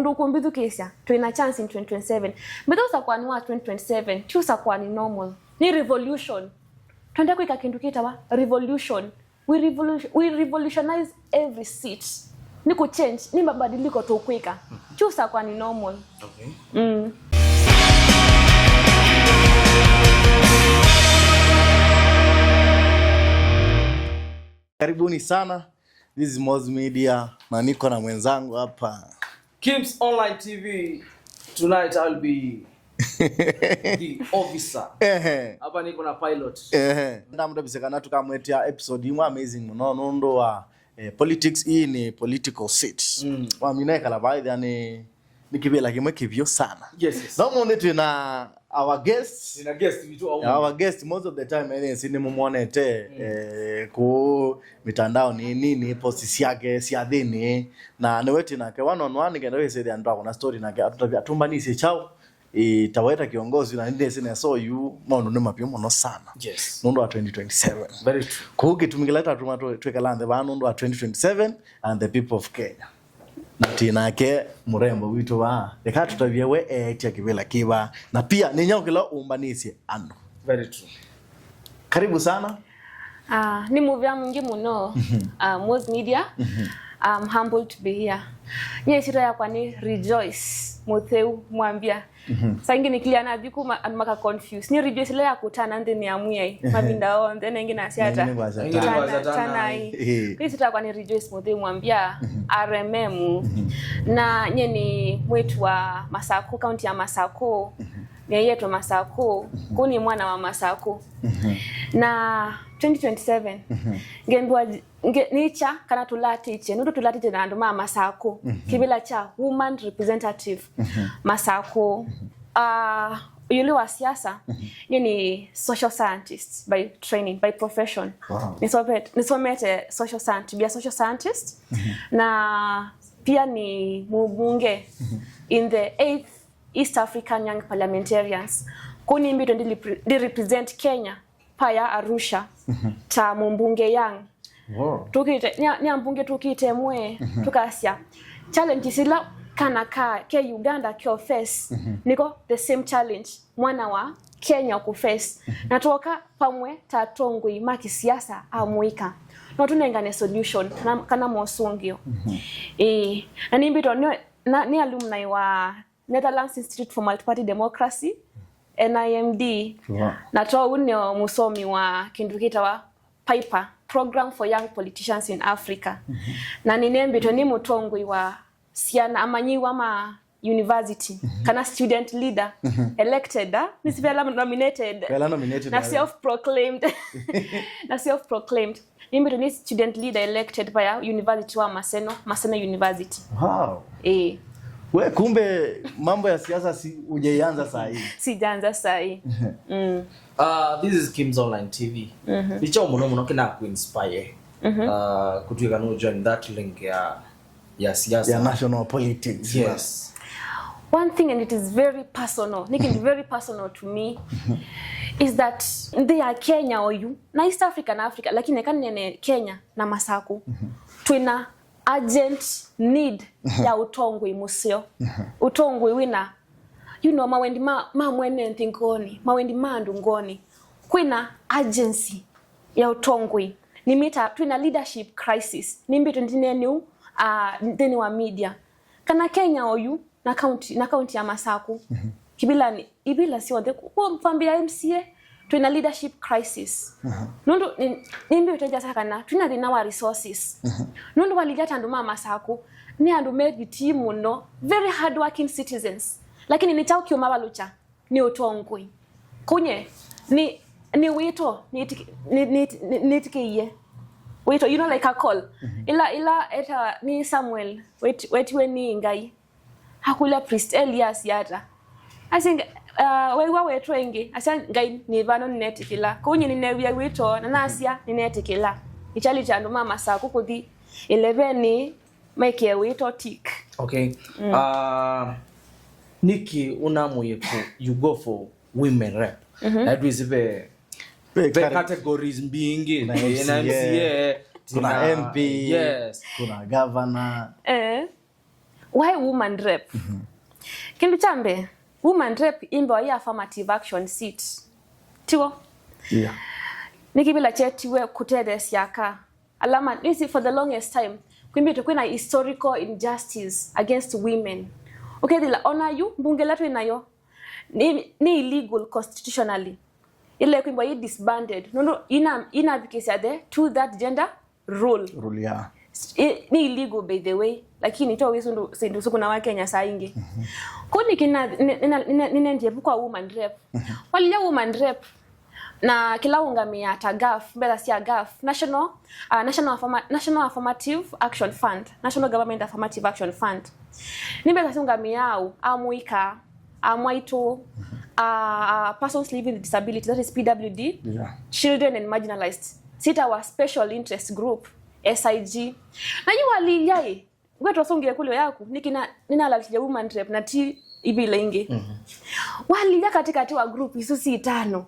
Nundu kumbidu kesha. Tuina chance in 2027. But those kwa nwa 2027. Chusa kwa ni normal. Ni revolution. Tuenda kwa kindu kita wa revolution. We revolutionize every seat. Ni ku change. Ni mabadiliko to kweka. Chusa kwa ni normal. Okay. Karibuni sana. This is Moz Media. Na niko na mwenzangu hapa. Kims Online TV. Tonight I'll be the officer. Hapa niko na pilot. Ndamuda bisekana tukamwetia episode imwe amazing muno nondo wa politics ni political seats. Wa mineka la baadhi yani nikibela kimwe kivyo sana. Yes. No more na our guests. Ina guest vitu au. Our guest most of the time sini mumuonete ku mitandao ni posts yake si adini na neweti na ke one on one ngenda wese ndi andwa na story na ke atumbanisi chao itaweta kiongozi na ndine sine so you mono ni mapyo mono sana. Yes. Nondo wa 2027. Very true. Kuhuki tumingileta twekalande ba nondo wa 2027 and the people of Kenya. Natina ke murembo witu wa deka tutavyewe etia kibela kiba na pia ninyokela umbanisi ano. Very true. Karibu sana. Ni movie mungi muno. Moz Media. I'm humbled to be here. Nye sito ya kwani rejoice Mutheu mwambia. Sangi nikiliana biku maka confused. Ni rejoice le ya kutana ndi ni amuye. Mabinda on then ngina asiata. Tana hii. Ni sito ya kwani rejoice Mutheu mwambia RMM. Na nye ni mwetu wa Machakos, county ya Machakos. Nye yetu Machakos. Kuni mwana wa Machakos. Na 2027 ngendwa nicha kana tulatiche nudo tulatiche na nduma Machakos kibila cha woman representative Machakos yule wa siasa ni social scientist by training by profession. Nisomete social scientist, be a social scientist na pia ni mbunge in the 8th East African Young Parliamentarians kuni mbito ndi represent Kenya paya Arusha ta mbunge yang. Tukite nya mbunge tukite mwe tukasya challenge sila kana ke Uganda ke face niko the same challenge mwana wa Kenya ku face natoka pamwe tatongwe maki siasa amuika no tunengane solution kana mosungio na nimbito ni alumni wa Netherlands Institute for Multi-Party Democracy NIMD. Natoa unyo musomi wa kindukita wa Piper Program for Young Politicians in Africa. Na ninembito ni mutongwi wa siana amanyiwa ma university. Kana student leader elected nisipela nominated. Na self-proclaimed. Na self-proclaimed. Nimbito ni student leader elected by university wa Maseno University. Wow. We kumbe mambo ya siasa si ujeanza saa hii. Sijaanza saa hii. This is Kims Online TV. Licha muno kina ku inspire. Kutuika no join that link ya siasa. Ya national politics. Yes. One thing, and it is very personal. Nikin very personal to me is that they are Kenya or you. Na East Africa na Africa lakini kanene Kenya na Machakos. Twina urgent need ya utongwe museo utongwe wina mawendi mwene ntingoni mawendi mandu ngoni kwina urgency ya utongwe nimita twina leadership crisis nimbito ndinenu ndeni wa media kana Kenya oyu na county ya Machakos kibila ibila si wonde kwa mfambia MCA twina leadership crisis. Nundu nimbi uteja sakana twina dinawa resources. Nundu walijata nduma Machakos ni andu made team no very hard working citizens. Lakini ni chao kioma balucha ni utongwe. Kunye ni wito ni tikiye. Wito you know like a call. Ila eta ni Samuel wetiwe ni ngai. Hakula priest Elias yata. I think wewa wetu wengi asa ngai ni vano netikila kunyi ni nebia wito na nasia ni netikila ichali cha nduma Machakos kudi 11 ni make wito tick. Okay. Nikki unamuye you go for women rep. That is the categories being na MCA kuna MP, yes, kuna governor. why woman rep? Kindu chambe woman rep imbo ya affirmative action seat. Tiwo? Yeah. Nikibila chetiwe kutedes yaka. Alama, this is for the longest time. Kwimbi tukuna historical injustice against women. Okay, they'll honor you, bunge letu inayo. Ni illegal constitutionally. Ile kwimbo yi disbanded. No, ina advocacy ade to that gender role. Rule, yeah. Ni illegal by the way. Lakini ito wisu sindu suku na Kenya saa ingi. Kuni nina njebu kwa woman rep. Waliya woman rep. Na kila ungamia tagaf mbela si agaf National Affirmative Action Fund, National Government Affirmative Action Fund. Nimbela si ungamia au amuika amwaito persons living with disability, that is PWD, yeah. Children and marginalized. Sita wa special interest group SIG. Na yu waliyai wetu wasonge kule yaku nina lalija woman rep na ti ibile ingi. Walija katikati wa group isusi 5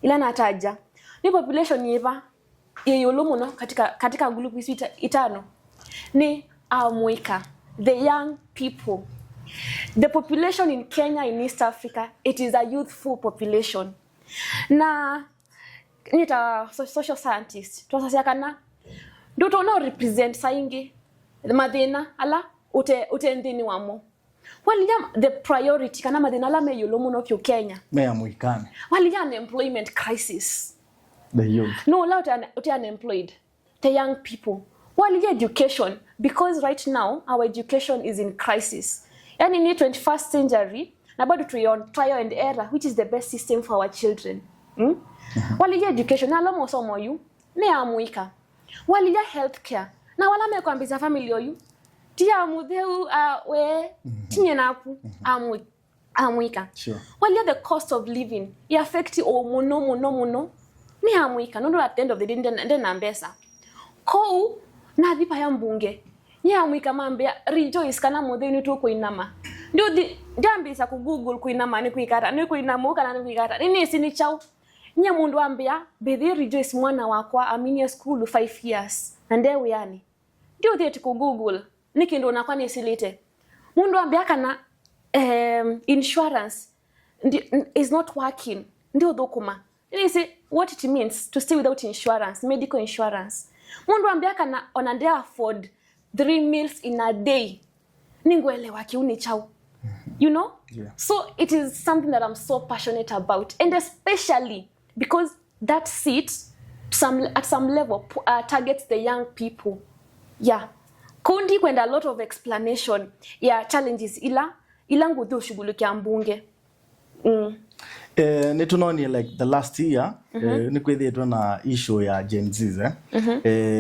ila nataja ni population yiva yeyolo no katika group isi 5 ni amuika, the young people. The population in Kenya, in East Africa, it is a youthful population. Na nita social scientist twasasiakana ndo tono represent saingi madina ala utendini wamo walijam the priority kana madina ala meyolo muno kyo Kenya Meya muikane walijam employment crisis, the youth no lot unemployed, the young people walijam education, because right now our education is in crisis. Yani in the 21st century na bado tuyon trial and error, which is the best system for our children. Walijam education na lomo somo yu ne amuika, walijam healthcare na wala me kwambiza family oyu tia Mutheu we tinye napu amuika. Sure. Walijam the cost of living it affect muno ni amuika, no at the end of the day ndena mbesa ko na dhipa ya mbunge ni amuika mambia rejoice kana Mutheu ni tu kuinama ndio ndambisa ku Google kuinama ni kuikata ni kuinamuka na ni kuikata nini sini chao nya mundu ambia bedhi rejoice mwana wakwa aminia school 5 years na ndewe yani ndio dheti ku Google niki ndo nakwa ni silite mundu ambia kana insurance is not working ndio dokuma you see what it means to stay without insurance, medical insurance. Mundu ambia kana onande afford 3 meals in a day ningwelewa kiuni chao, you know. Yeah. So it is something that I'm so passionate about, and especially because that seat at some level targets the young people. Yeah, kundi kwenda a lot of explanation ya challenges ila ngudu shughulikia mbunge. Ni tunoni like the last year ni kwethetwa na issue ya Gen Z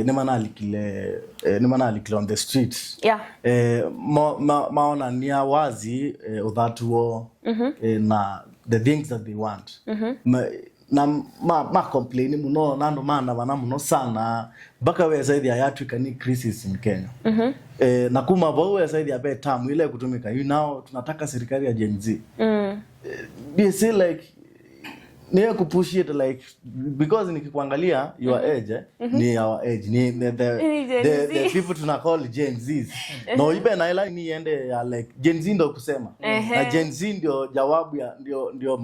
ni manalikile on the street. Yeah. Maona ni wazi uthatuo na the things that they want. Na complain muno nando mana bana muno sana baka we zaidi ya yatu ikani crisis in Kenya. Na kuma bawe zaidi ya be tamu ile kutumika you know tunataka serikali ya Gen Z. They say like niye kupush it like because nikikuangalia your age ni our age ni the people tuna call Gen Z. No ibe na ila ni ende ya like Gen Z ndo kusema na Gen Z ndio jawabu ya ndio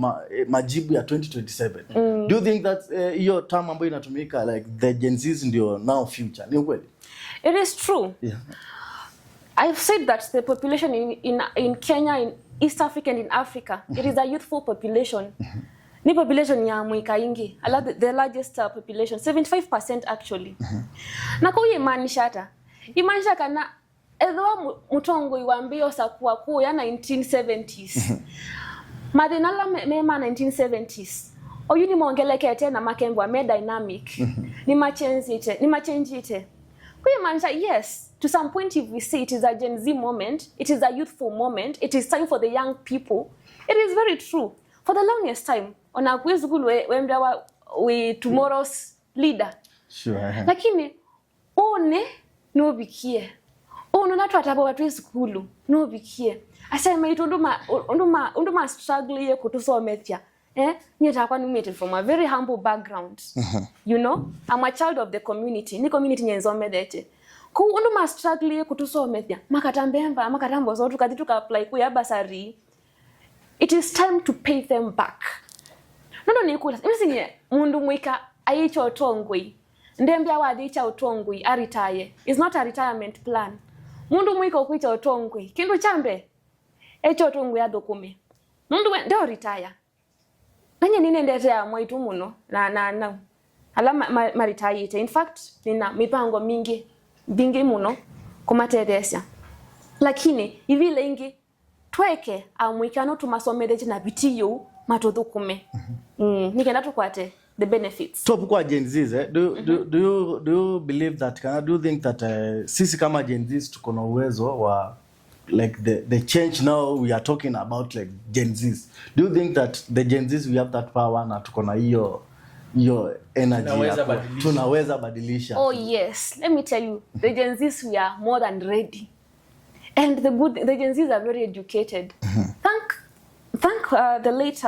majibu ya 2027. Do you think that hiyo term ambayo inatumika like the Gen Z ndio now future ni kweli? It is true. Yeah. I've said that the population in Kenya, in East Africa and in Africa, it is a youthful population. Ni population ya muika ingi, the largest population, 75% actually. Na kwa imanisha kana edho mutongo iwambio sakuwa kuu ya 1970s. Madinala mema 1970s. Oyu ni mongeleke tena makembu wa dynamic. Ni machange ite. Kwa imanisha yes. To some point, if we say it is a Gen Z moment, it is a youthful moment, it is time for the young people, it is very true. For the longest time, on our quiz we tomorrow's leader. Sure. Lakini, one no bikie. Ono natu ataba watu skulu no bikie. Asema ito unduma struggle ye kutusomethia. Nyeta kwa numete from a very humble background. You know, I'm a child of the community. Ni community nyenzomethete. Ku undu ma struggle kutusomethia. Makatambemba, makatambo so tukati tuka-apply kuya basari. It is time to pay them back. Nondo nikula. Imisinye mundu mwika aicho otongwe. Ndembya wadicha otongwe aritaye. It's not a retirement plan. Mundu mwika okwicha otongwe. Kindu chambe. Echo otongwe adokume. Mundu ndio retire. Nanye nine ndetea mwaitu muno na ala maritayite. In fact nina mipango bingi muno kumateresya. Lakini ivile ingi tweke amwikano tumasomedeje na bitiyo matothukume. Nikenda tukwate the benefits. Top kwa Gen Zs, do you believe that, do you think that sisi kama Gen Zs tuko na uwezo wa like the change now we are talking about, like Gen Zs? Do you think that the Gen Zs we have that power na tuko na hiyo energy tunaweza badilisha? Oh yes, let me tell you, the Gen Zs we are more than ready. And the Gen Zs are very educated. Thank the late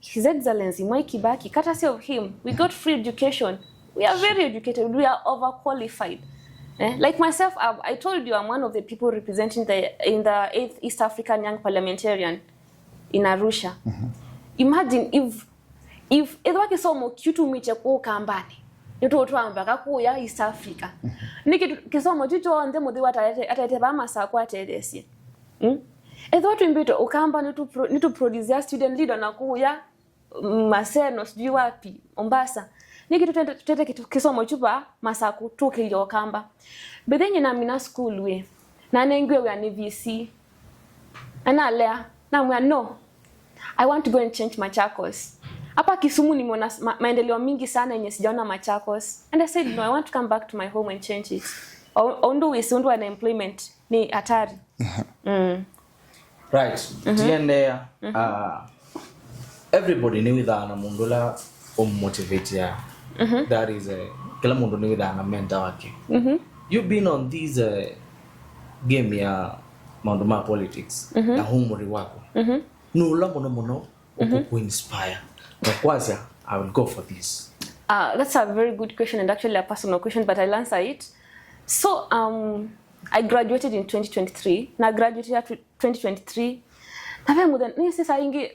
His Excellency Mwai Kibaki, courtesy of him, we got free education. We are very educated. We are overqualified. Like myself, I told you I'm one of the people representing in the 8th East African Young Parliamentarian in Arusha. Imagine if edwaki somo kitu miche kwa kambani. Nito ambaka kuya East Africa. Niki kisomo chicho nze Mutheu atalete bama saa kwa tedesia. Edwatu imbito ukamba nitu produce student leader na kuya Maseno sijui wapi Mombasa. Niki tutete kisomo chupa masaku tukilio kamba. Bedenye na mina school we. Na nengwe we ani VC. Ana lea na we no. I want to go and change Machakos. Hapa Kisumu nimeona maendeleo mingi sana yenye sijaona Machakos. And I said no, I want to come back to my home and change it. Ondo wisundu an employment ni hatari. Right. Tiende everybody ni withana mundula motivate ya. That is kila mundu ni withana mentor wake. You've been on this game ya manduma politics na humori wako. Nula mono ku inspire. Kwanza, I will go for this. That's a very good question and actually a personal question, but I'll answer it. So, I graduated in 2023. Na graduated in 2023. Nawe muda ni sasa ingi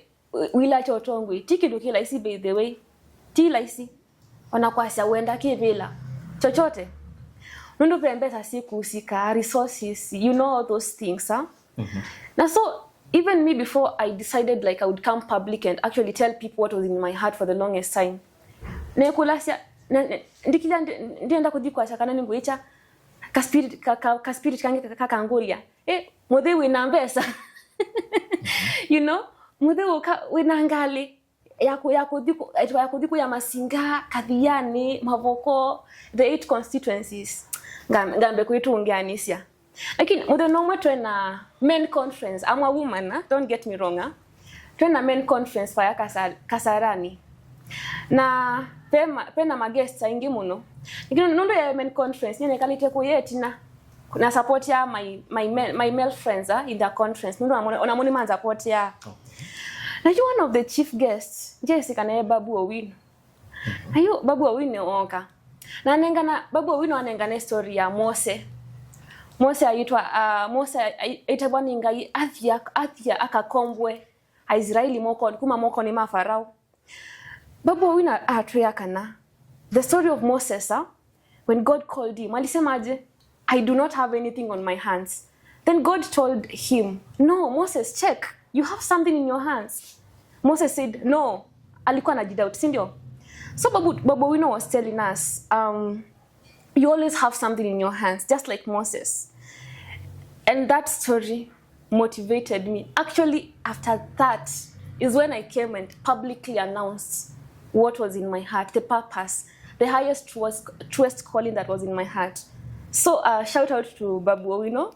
wilacha otongwe. Tiki doki laisi by the way. Ti laisi. Wanakwasa uenda kivila. Chochote. Nundu pembeza siku usika, resources, you know all those things, huh? Na so, even me before I decided like I would come public and actually tell people what was in my heart for the longest time. Nekulasia ndikila ndienda kudikwa chakana ninguicha ka spirit kange kakangulia. Mutheu inambesa. You know, Mutheu winangali yakudiku ya Masinga, Kathiani, Mavoko, the 8 constituencies. Ngambe kuitu ungeanisia. Lakini muda noma tuena main conference. I'm a woman, don't get me wrong. Tuena main conference faya Kasarani. Na pena magesta ingi muno. Lakini nundo ya main conference nyene kalite kuyeti na support ya my male friends in the conference. Nundo onamuni man support ya. Na you one of the chief guests, Jessica na Babu Owino. Ayo Babu Owino onka. Na nengana Babu Owino anengana story ya Mose aitwa itabwa ningai athia akakombwe Israeli moko ni mafarao. Babu Owino atuyakana the story of Moses, when God called him alisemaje, I do not have anything on my hands. Then God told him, no Moses, check, you have something in your hands. Moses said no, alikuwa anajidoubt, si ndio? So Babu Owino was telling us you always have something in your hands, just like Moses. And that story motivated me. Actually, after that is when I came and publicly announced what was in my heart, the purpose, the highest truest calling that was in my heart. So shout out to Babu Owino.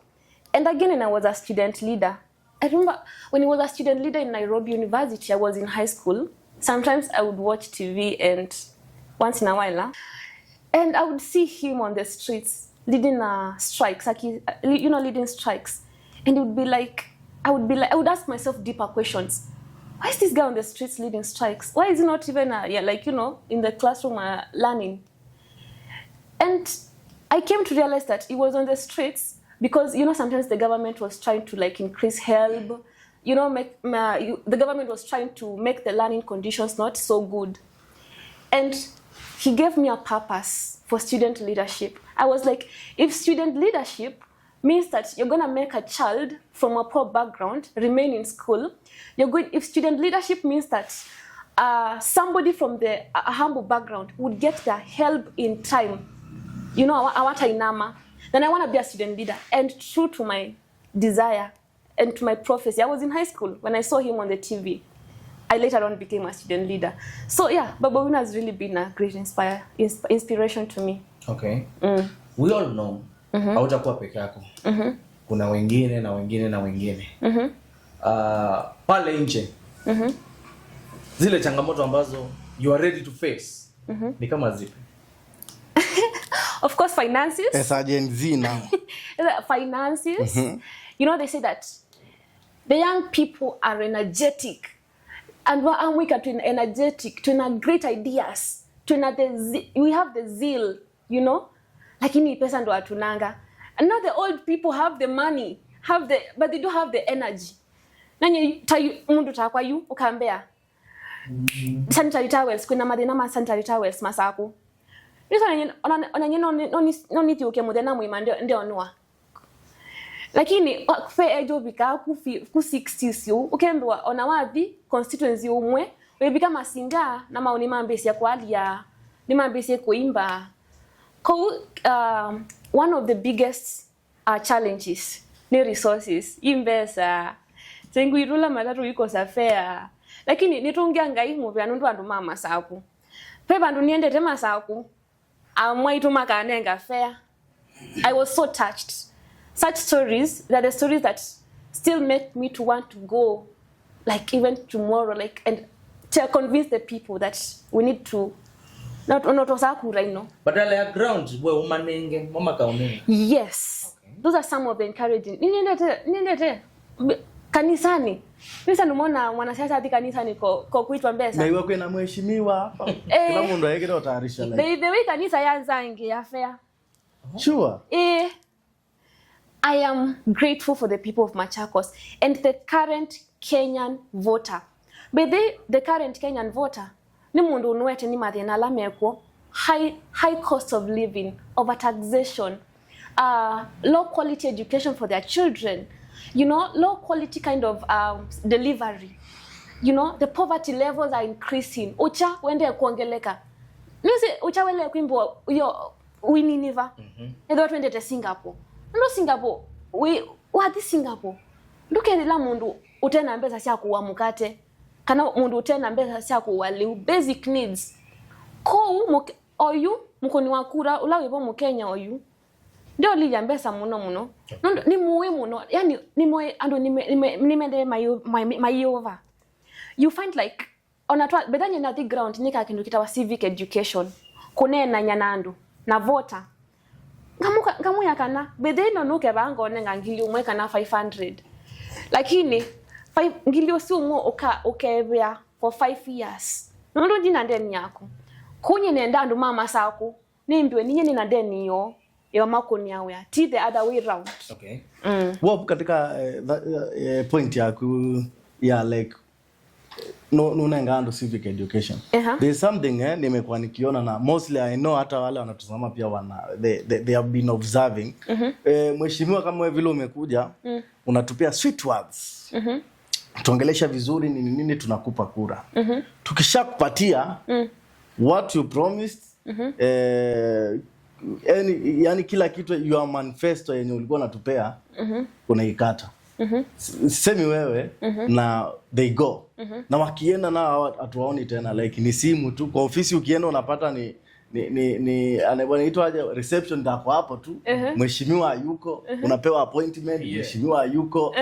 And again, when I was a student leader, I remember when he was a student leader in Nairobi University, I was in high school. Sometimes I would watch TV and once in a while, and I would see him on the streets leading strikes, like leading strikes. And it would be like, I would ask myself deeper questions. Why is this guy on the streets leading strikes? Why is he not even in the classroom learning? And I came to realize that it was on the streets because, you know, sometimes the government was trying to like increase help, you know, the government was trying to make the learning conditions not so good. And he gave me a purpose for student leadership. I was like, if student leadership means that you're going to make a child from a poor background remain in school, if student leadership means that somebody from a humble background would get their help in time, you know, I want to inama, then I want to be a student leader. And true to my desire and to my prophecy, I was in high school when I saw him on the TV. I later on became a student leader. So yeah, Baba Wino has really been a great inspiration to me. Okay. We all know hautakuwa peke yako. Kuna wengine na wengine na wengine. Pale nje. Zile changamoto ambazo you are ready to face. Ni kama zipi? Of course, finances. As a Gen Z now. Finances. You know, they say that the young people are energetic. And we are energetic, to great ideas, we have the zeal, you know? Lakini pesa ndo atunanga. And now the old people have the money, but they don't have the energy. Nanye mundu takwa yu ukambea. Sanitary towels, kuna madena sanitary towels masaku. Niso onanye no niti uke mudena muima ndio onua. Lakini fe ejo bika ku 60s yu ukendwa ona wathi constituency umwe webika masinga na maoni mambesi ya kwalia ni mambesi kuimba. One of the biggest challenges ni resources imbesa tengu irula matatu iko safea lakini nitungia ngai mu bya nundu andu mama saku pe bandu niende tema saku amwa ituma kanenga fair. I was so touched. Such stories, that the stories that still make me to want to go, like even tomorrow, like and to convince the people that we need to not osakura, you know. But the ground where umanenge, mama kaunenge. Yes, okay. Those are some of the encouraging. Nindete kanisani. Pesa numona mwanasiasa hadi kanisani kwa kuitwa mbesa. Na iwe kwena mheshimiwa hapa. Kila mundu yake ndo tayarisha like. The way kanisa yanzange ya fair. Sure. I am grateful for the people of Machakos and the current Kenyan voter. But the current Kenyan voter, ni mundu unuete ni mathina la mekwo, high cost of living, overtaxation, low quality education for their children, you know, low quality kind of delivery. You know, the poverty levels are increasing. Ucha wende kuongeleka. Nisi ucha wele kwimbo yo wininiva. Edo watu wende te Singapore. Ndo Singapore, wadi Singapore. Ndukendela mundu utena mbeza siya kuwa mukate. Kana mundu utena mbeza siya kuwa liu. Basic needs. Oyu, mukoni wakura, ulawipo mukenya oyu. Ndio liya mbeza muno. Ni muwe muno. Yani, ni muwe, ando nimende mayova. You find like, bedanye na the ground, nika kindu kita wa civic education. Kune na nyanandu, na voter. Ngamu yakana bedhe no nuke bango nenga ngilio mweka na 500 lakini ngilio si umo okebya for 5 years ndo dina ndeni yako kunye nenda andu mama sako nimbiwe ninye nina deni yo makoni yawe ti the other way round. Okay. Wapo katika point yaku ya like no nenga civic education. There's something nimekuwa nikiona na mostly I know hata wale wanatazama pia they have been observing. Mheshimiwa kama vile umekuja unatupia sweet words. Tuongelesha vizuri nini tunakupa kura. Tukishakupatia what you promised yani kila kitu your manifesto yenye ulikuwa unatupea unaikata. Semi wewe na they go. Na wakienda na atuwaoni tena like ni simu tu kwa ofisi ukienda unapata ni anaitwa aje reception ndako hapo tu. Mheshimiwa yuko unapewa appointment. Mheshimiwa yuko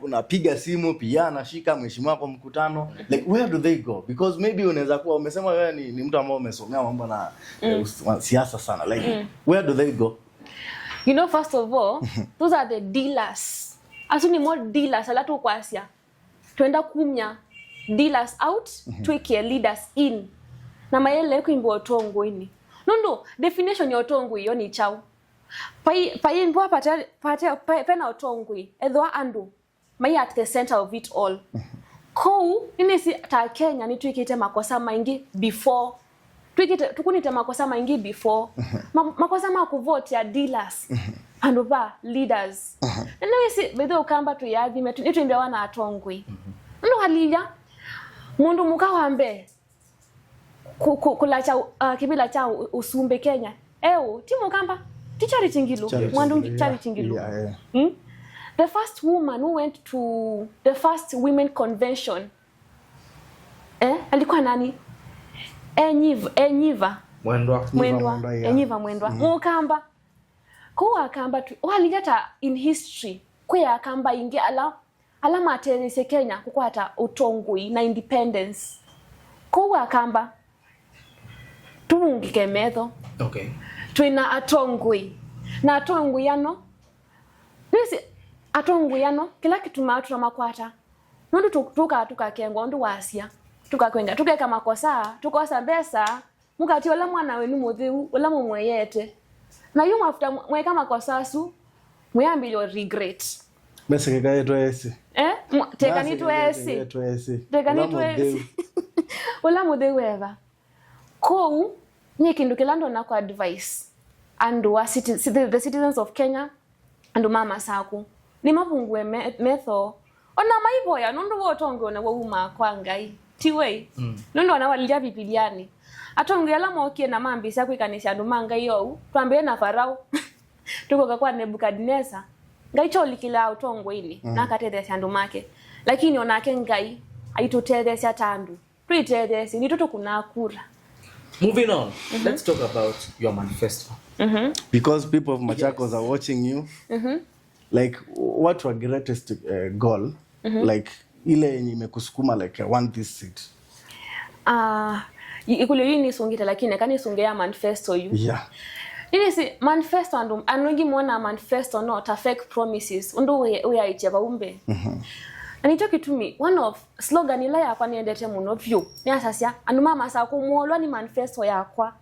unapiga simu pia anashika mheshimiwa kwa mkutano. Like where do they go? Because maybe unaweza kuwa umesema wewe ni mtu ambaye umesomea mambo na siasa sana like where do they go? You know, first of all, those are the dealers. Asuni more dealers alatu kwa Asia. Tuenda kumya dealers out, tuweke leaders in. Na mayele kuimbo otongo ini. No, definition ya otongo hiyo ni chao. pai mbwa pena utongwi edwa andu mai at the center of it all. Ko nini si ta Kenya ni tuikite makosa maingi before tukunite makosa maingi before makosa makuvote ya dealers and over leaders. Nini si bedo ukamba tu yadhi metu nituimbia wana atongwi. Ndo halija mundu mukawambe kulacha kibila cha usumbe Kenya. Timu kamba tichari chingilu mwandu tichari chingilu. The first woman who went to the first women convention alikuwa nani? Enyiva mwendwa mukamba kwa kamba tu walijata in history kwa kamba inge alama terese Kenya kukwata utongwi na independence kwa kamba tungike metho. Okay. Tuina atongwi na atongwi yano nisi atongwi yano kila kitu matu makwata nundu tuka kengo ndu wasia tukakwenda tukeka makosa tukosa besa mukati wala mwana wenu Mutheu wala mumweyete na yuma after mweka makosa su muyambilo regret besa keka yetu ese tekani tu ese wala Mutheu eva ko nye kindu kilando na kwa advice andu the citizens of Kenya andu mama saku ni mapungue metho ona maiboya nundu wotonge ona wuma kwa ngai tiwe nundu ona walija bibiliani atonge ala mokie na mambisa kwikanisha andu manga yo twambe na Farao tuko kwa Nebukadneza ngai cholikila utongwe ili nakatethesha andu make lakini onake ngai aitutethesha tandu twitethesha ni tutu kuna kura. Moving on, let's talk about your manifesto. Because people of Machakos are watching you. Like, what your greatest goal? Like, ile yenye imekusukuma like I want this seat. Ikule yini sungita lakini kani sungea manifesto you. Yeah. Ini si manifesto anungi mwana manifesto not a fake promises. Undu uya icheba umbe. Anito kitumi one of slogan ila yakwa niendete muno view ni asasia andu mama sa kumolwa ni manifesto yakwa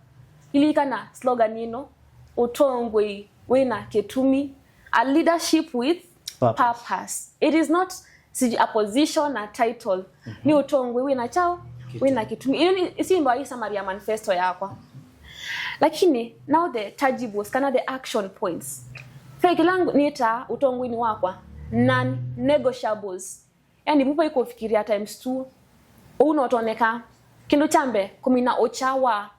ilikana slogan ino utongwe wina kitumi a leadership with purpose. It is not a position, a title. Ni utongwe wina chao wina kitumi ini simba hii summary ya manifesto yakwa lakini now the tangibles kana the action points fekilangu nita utongwe ni wakwa non negotiables. Yani bupa iko fikiria times 2 unotoneka kindu chambe kumina ochawa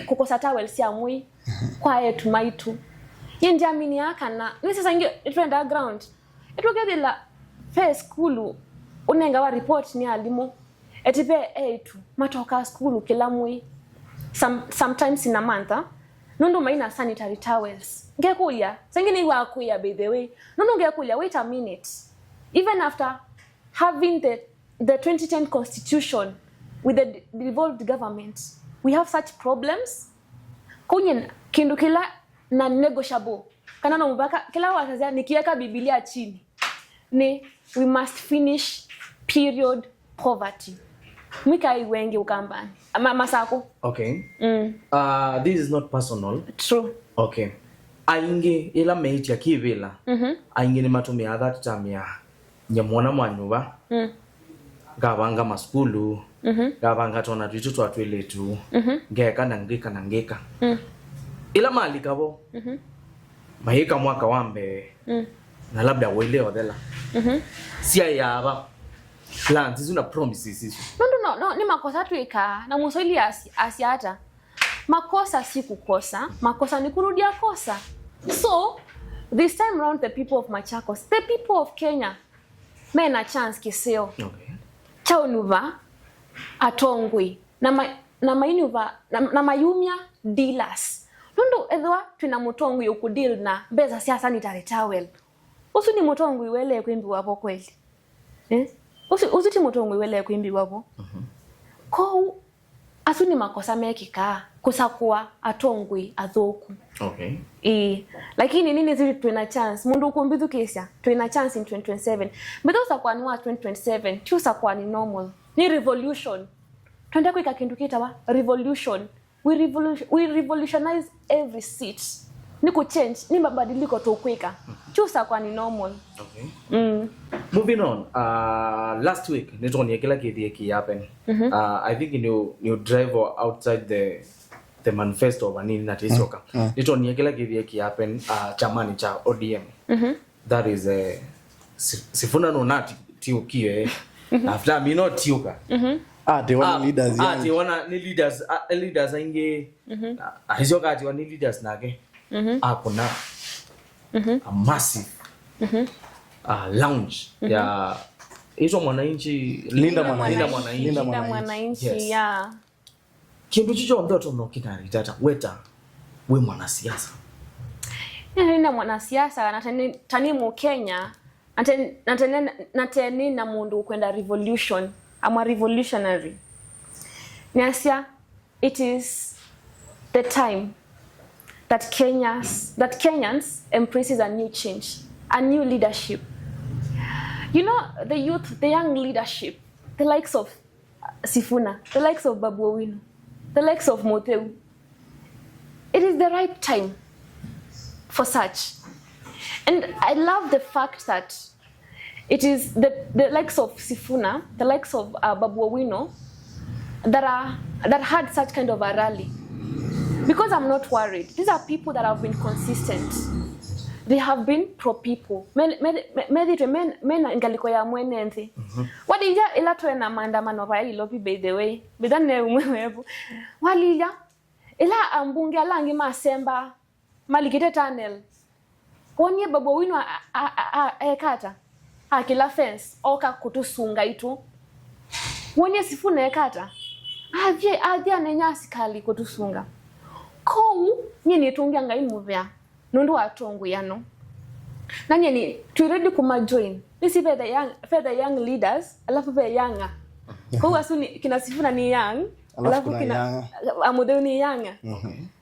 kukosa towels ya mwi kwa yetu maitu yendi amini yakana ni sasa ingi itu underground itu gedela first school unenga wa report ni alimu etipe etu matoka school kila mwi sometimes in a month nundu maina sanitary towels ngekuya sengini wa kuya by the way nundu ngekuya wait a minute. Even after having the 2010 constitution with the devolved government, we have such problems. Kunyen kindu kila na negotiable. Kana na mbaka kila wakazia nikiweka Biblia chini. Ni we must finish period poverty. Mwika iwengi ukambani. Masako. Okay. This is not personal. True. Okay. Ainge ila meiti ya kivila. Ainge ni matumia that time ya nyamwana mwanyuba gabanga maskulu gabanga tona vitu twatweletu ngeka na ngeka ila mali kabo mahika mwaka wambe na labda uelewa dela sia yaba plans zina promises hizo no ni makosa tuika na muswahili asiata makosa si kukosa makosa ni kurudia kosa. So this time around the people of Machakos, the people of Kenya mena chance kiseo. Okay. Chaunuva atongwi na mainuva na mayumia dealers. Nundu edwa tuna mutongwi ukudeal na beza sia sanitary towel. Usu ni mutongwi wele kwimbi wapo kweli. Usu ti mutongwi wele kwimbi wapo. Ko asu ni makosa mekika kusakua atongwi athoku. Okay. Lakini nini zili tuina chance mundu kumbidu kesha tuina chance in 2027 but usakwa ni wa 2027 tu usakwa ni normal ni revolution twende kwa kindu kita wa revolution we revolutionize every seat ni kuchange ni mabadiliko tu quicker chusa kwa ni normal. Okay. Moving on, last week nitoni kila kitu happen. I think you drive outside the manifesto wa nini natisoka. Nitoni kila kitu happen chamani cha ODM. That is sifuna no nati tiukie after me not tiuka. They want leaders. They want leaders inge. Hizoka ati wani leaders nage. Kuna a massive lounge ya hizo mwananchi linda mwananchi ya kindu chicho ndoto no kinari tata weta we mwanasiasa linda mwanasiasa na tani mu Kenya na teni na mundu kwenda revolution ama revolutionary Nyasia, it is the time that Kenyans embraces a new change, a new leadership. You know, the youth, the young leadership, the likes of Sifuna, the likes of Babu Owino, the likes of Mutheu. It is the right time for such. And I love the fact that it is the likes of Sifuna, the likes of Babu Owino that had such kind of a rally. Because I'm not worried. These are people that have been consistent. They have been pro people. Men ngaliko ya mwenenzi. Walija ila tuena maandamano va ilopi by the way. Bidane umwebu. Walija ila ambunge alangi masemba malikite tunnel. Wonye Babu Owino ekata. Akila fence oka kutusunga itu. Wonye Sifuna ekata. Adhi ananyasi kali kutusunga. Kou nyeni tungia ngai muvya nundu atongu yano na nyeni tu ready kuma join nisi the young leaders alafu be younger kou asuni kina Sifuna ni young alafu kina Mutheu ni young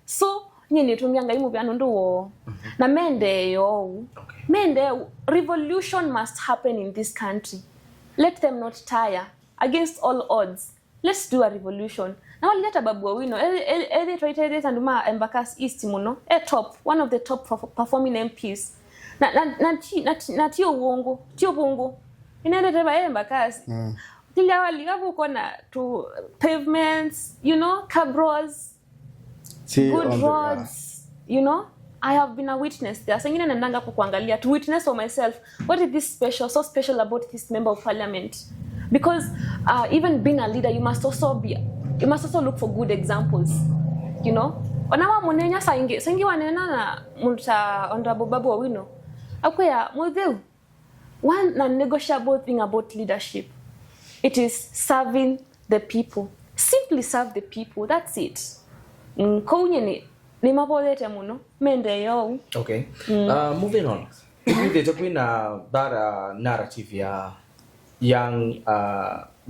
so nyeni tungia ngai muvya nundu wo na mende revolution must happen in this country. Let them not tire against all odds. Let's do a revolution. Now let Babu Owino tried and ma Embakasi East muno one of the top performing MPs na tio bongo inaenda teba Embakasi tilia wali gabu kona to pavements, you know, cabros, good roads, you know. I have been a witness there. Sengine nandanga kuangalia to witness for myself what is this so special about this member of parliament. Because even being a leader, you must also look for good examples, you know. Onawa munenya sangi wanena na munta Honorable Babu Owino. Akwea Mutheu, one non-negotiable thing about leadership, it is serving the people. Simply serve the people. That's it. Kounye ni mapolete muno mende yo. Okay. Moving on. There's been that narrative ya young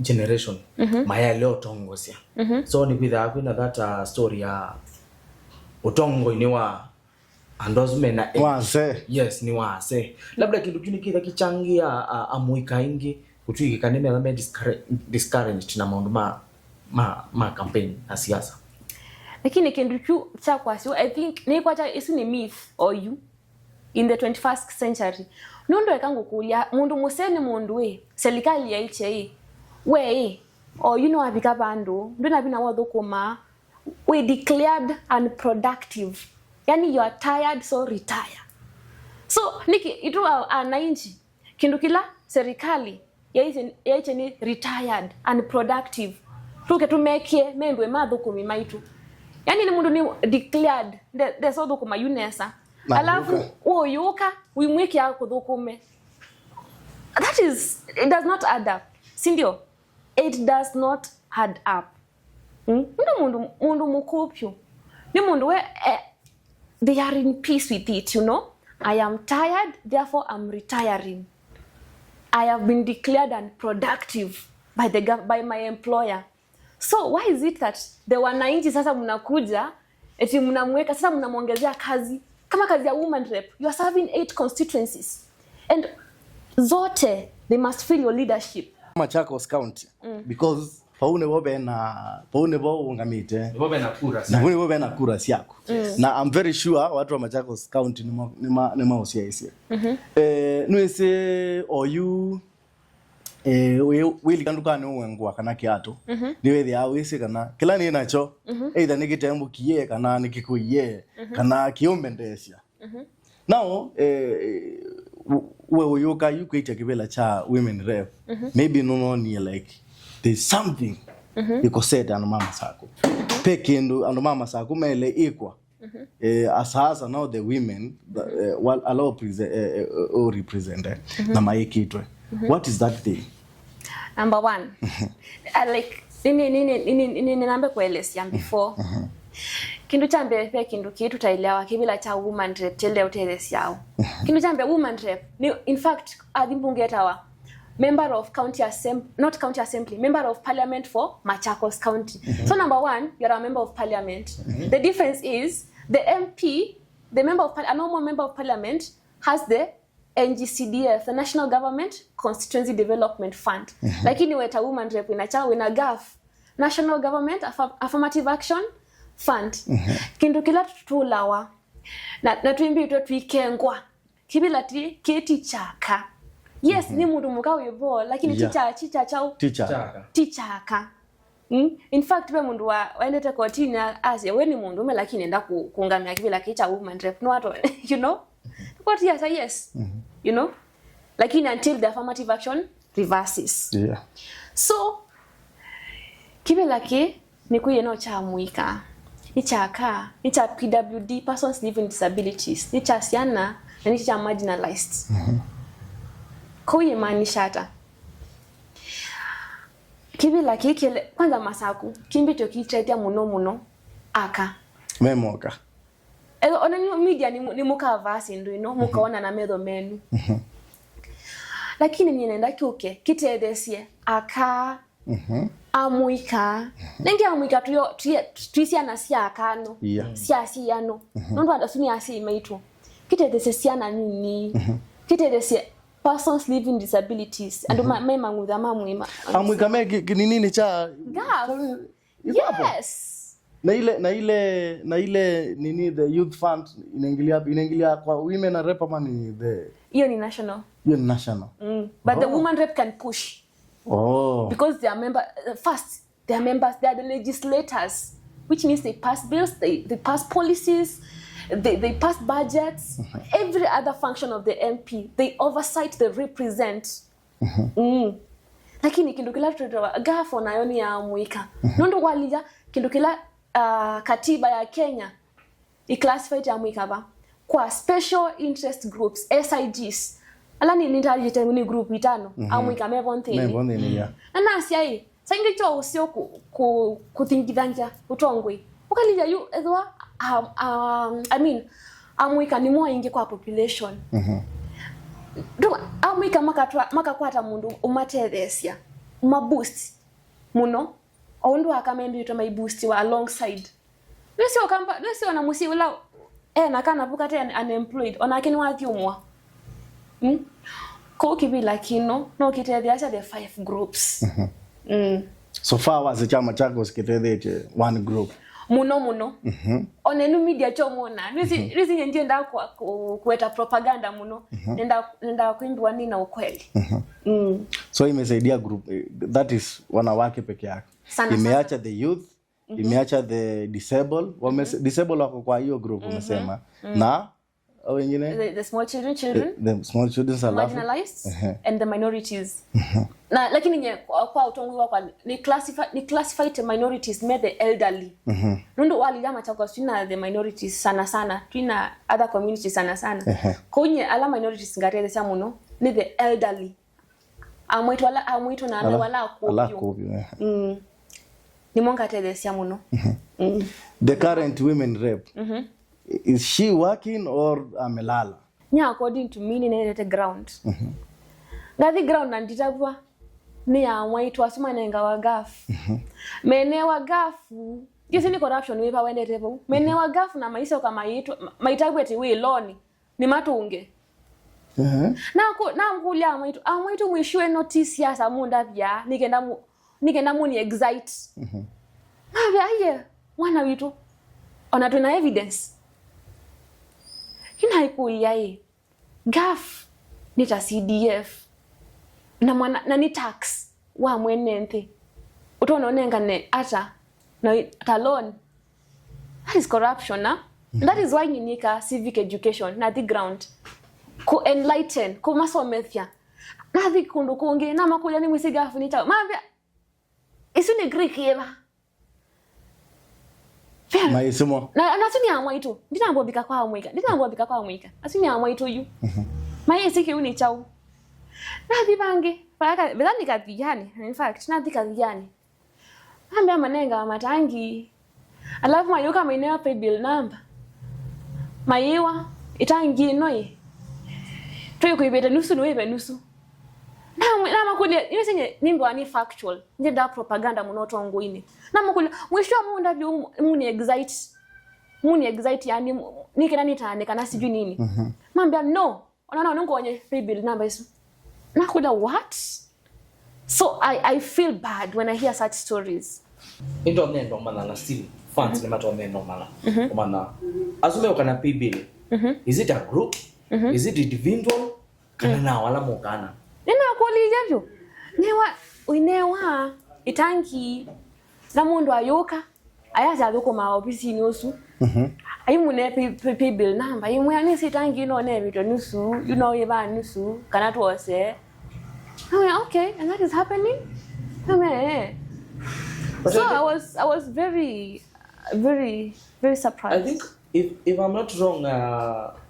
generation maya leo tongosia so ni kwitha kwina that story ya utongo iniwa andozme na wase yes ni wase labda kindu kini kitha kichangia amuika ingi kutwiki kanene na discouraged na maundu ma campaign na siasa lakini kindu cha kwasi I think ni kwacha isu ni myth or you in the 21st century nundo ekangu kulia mundu museni mundu we serikali ya iche we or you know abika bandu ndona bina wadhukuma we declared unproductive, yani you are tired so retire. So niki itu anainchi kindu kila serikali ya iche ni retired unproductive tuke tumekie membwe madhukumi maitu, yani ni mundu ni declared the so dhukuma unesa alafu yoka wimweki yako dhukume. That is, it does not add up. Sindio? It does not add up. Mundu mukupyo. Ni mundu we they are in peace with it, you know. I am tired, therefore I'm retiring. I have been declared unproductive by my employer. So why is it that the wananchi sasa mnakuja eti mnamweka sasa mnamuongezea kazi kama kazi ya woman rep? You are serving 8 constituencies and zote they must feel your leadership. Machakos County because paune bo ungamite Bobe na kura na bobe na kura siako na I'm very sure watu wa Machakos County ni mausia hisi nuese oyu wili kanduka ni uwengwa kana kiato ni wethi awisi kana kila ni nacho either nikitembukie kana nikikuye kana kiumbendesia now we yoka you kuita kibela cha women rep maybe no ni like there's something iko set anu mama sako pekindu anu mama sako mele ikwa asasa now the women while allow represent na maikitwe what is that thing? Number one, like nini nambe kuelezea before. Kindu chambe pe kindu kitu tailewa kibila cha woman rep tele utelezea. Kindu chambe woman rep ni in fact adimbungetawa member of county assembly, not county assembly, member of parliament for Machakos County. So number one, you're a member of parliament. The difference is the MP, the member of a normal member of parliament has the NGCDF, the National Government Constituency Development Fund. Lakini weta woman rep wina GAF, National Government Affirmative Action Fund. Kindu kila tutulawa na tuimbi tuikengwa kibila kiti chaka. Yes, ni mundu mukawe yubo, lakini tichaka. In fact, we mundu waendete kotini asya, we ni mundu ume lakini enda kuungamia kibila kicha woman rep. No wato, you know? What yes. You know? Lakini until the affirmative action reverses. Yeah. So, kibila ki ni kuye no cha muika. Ni chaka, ni cha PWD, persons living with disabilities. Ni cha siana, na ni cha marginalized. Kuye manishata. Kibila kile kwanza masaku kimbito kitraitia muno aka memoka ona media ni muka vasi ndo ino mukaona na medho menu lakini ninaenda kiuke kitedesie aka amuika nengi amuika tuisia na sia akano sia yano ndo adasumi asi imaitu kitedesie siana nini kitedesie persons living with disabilities and mema ngudha mamwima amuika nini cha yes na ile nini the youth fund inaingilia kwa women na rep ama ni the hiyo ni national but the woman rep can push because they are members they are the legislators, which means they pass bills, they pass policies, they pass budgets, every other function of the MP they oversight, they represent. Lakini kindu kila tutoa gafo na yoni ya muika nondo walija kindu kila katiba ya Kenya i-classified ya muika ba kwa special interest groups SIGs alani nitajite ni group itano amuika mebonthini ya na nasiai sangi cho usio kuthingithanja utongwe ukalija yu edwa I mean amuika ni more ingi kwa population Duga, amuika makakwata mundu umatethesia umaboost muno ondo akamembi utoma boost wa alongside nesi ona musi wala nakana buka te unemployed onakini wathiumwa ko kibila kino no kitethia the 5 groups so far was chama chako sikitethete one group muno onenu media chomona nisi nje nda kueta propaganda muno nenda kuimbiwa nini na ukweli so imesaidia group that is wanawake peke yake imeacha the youth imeacha the disabled disabled wako kwa hiyo group umesema na wengine the small children the small children are marginalized and the minorities na lakini nye kwa utongo kwa ni classified minorities me the elderly nundo wali kama chako sina the minorities sana tuna other communities sana konye ala minorities ngarele sa muno ni the elderly amwitu na wala kopio ni monga tedesia muno the current women rep is she working or amelala nya according to me ni the ground ngathi ground nanditavwa ni ya mwitu asuma nenga wa gafu mene wa gafu yesi ni corruption wepa wende tevo mene wa gafu na maisha kama yitu maitagweti we loni ni matunge na ngulia mwitu mwishiwe notice ya samunda bya nikenda nikenda muni excite mabia aye mwana witu ona tuna evidence kina ikuyaye gaf nita CDF na mwana na ni tax wa mwenente utona onenga ne ata na talon. That is corruption, na that is why you need a civic education na the ground ku enlighten ku masomethia na the kundu kungi na makuja ni mwisi gafu nita mabia isu ni Greek yeba maisimo na suni amwa itu ndinambo bika kwa amwika asuni amwa itu yu mai siki uni chau na bibange paka bedani kadhijani in fact na dhikadhijani ambia manenga matangi alafu mayuka mainea pay bill number maiwa itangi noi tuyo kuibeta nusu niwebe nusu na makulia yusinye nimbo ani factual njenda propaganda munoto nguini na makulia mwisho munda byo muni excite yani nikena nitaandika na siju nini mambia no onaona nongoonye pay bill number isu nakuda what. So I feel bad when I hear such stories. Into mnendo mana na still funds ni mato mnendo mana mana asume ukana pay bill is it a group is it individual kana na wala mokana nina kwali javyo newa uinewa itanki na mundu ayoka ayaza aluko ma ofisi nyosu ayimune pay bill number ayimwe ani sitangi no ne bito nusu you know yeba nusu kana tuose. Okay, and that is happening. So I was very surprised. I think if I'm not wrong,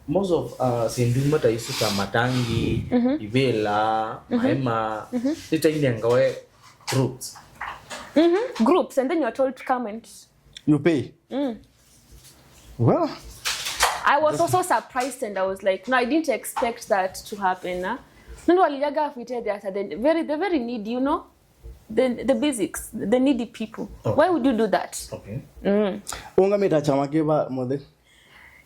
most of sindumata isuka matangi, ivela, maema, itainengawe groups. Groups, and then you're told to comment. You pay. Well, I was also surprised, and I was like, no, I didn't expect that to happen. No, walijaga afite the very needy, you know, the basics, the needy people. Okay. Why would you do that? Okay. Unga meta chama kiba Mutheu?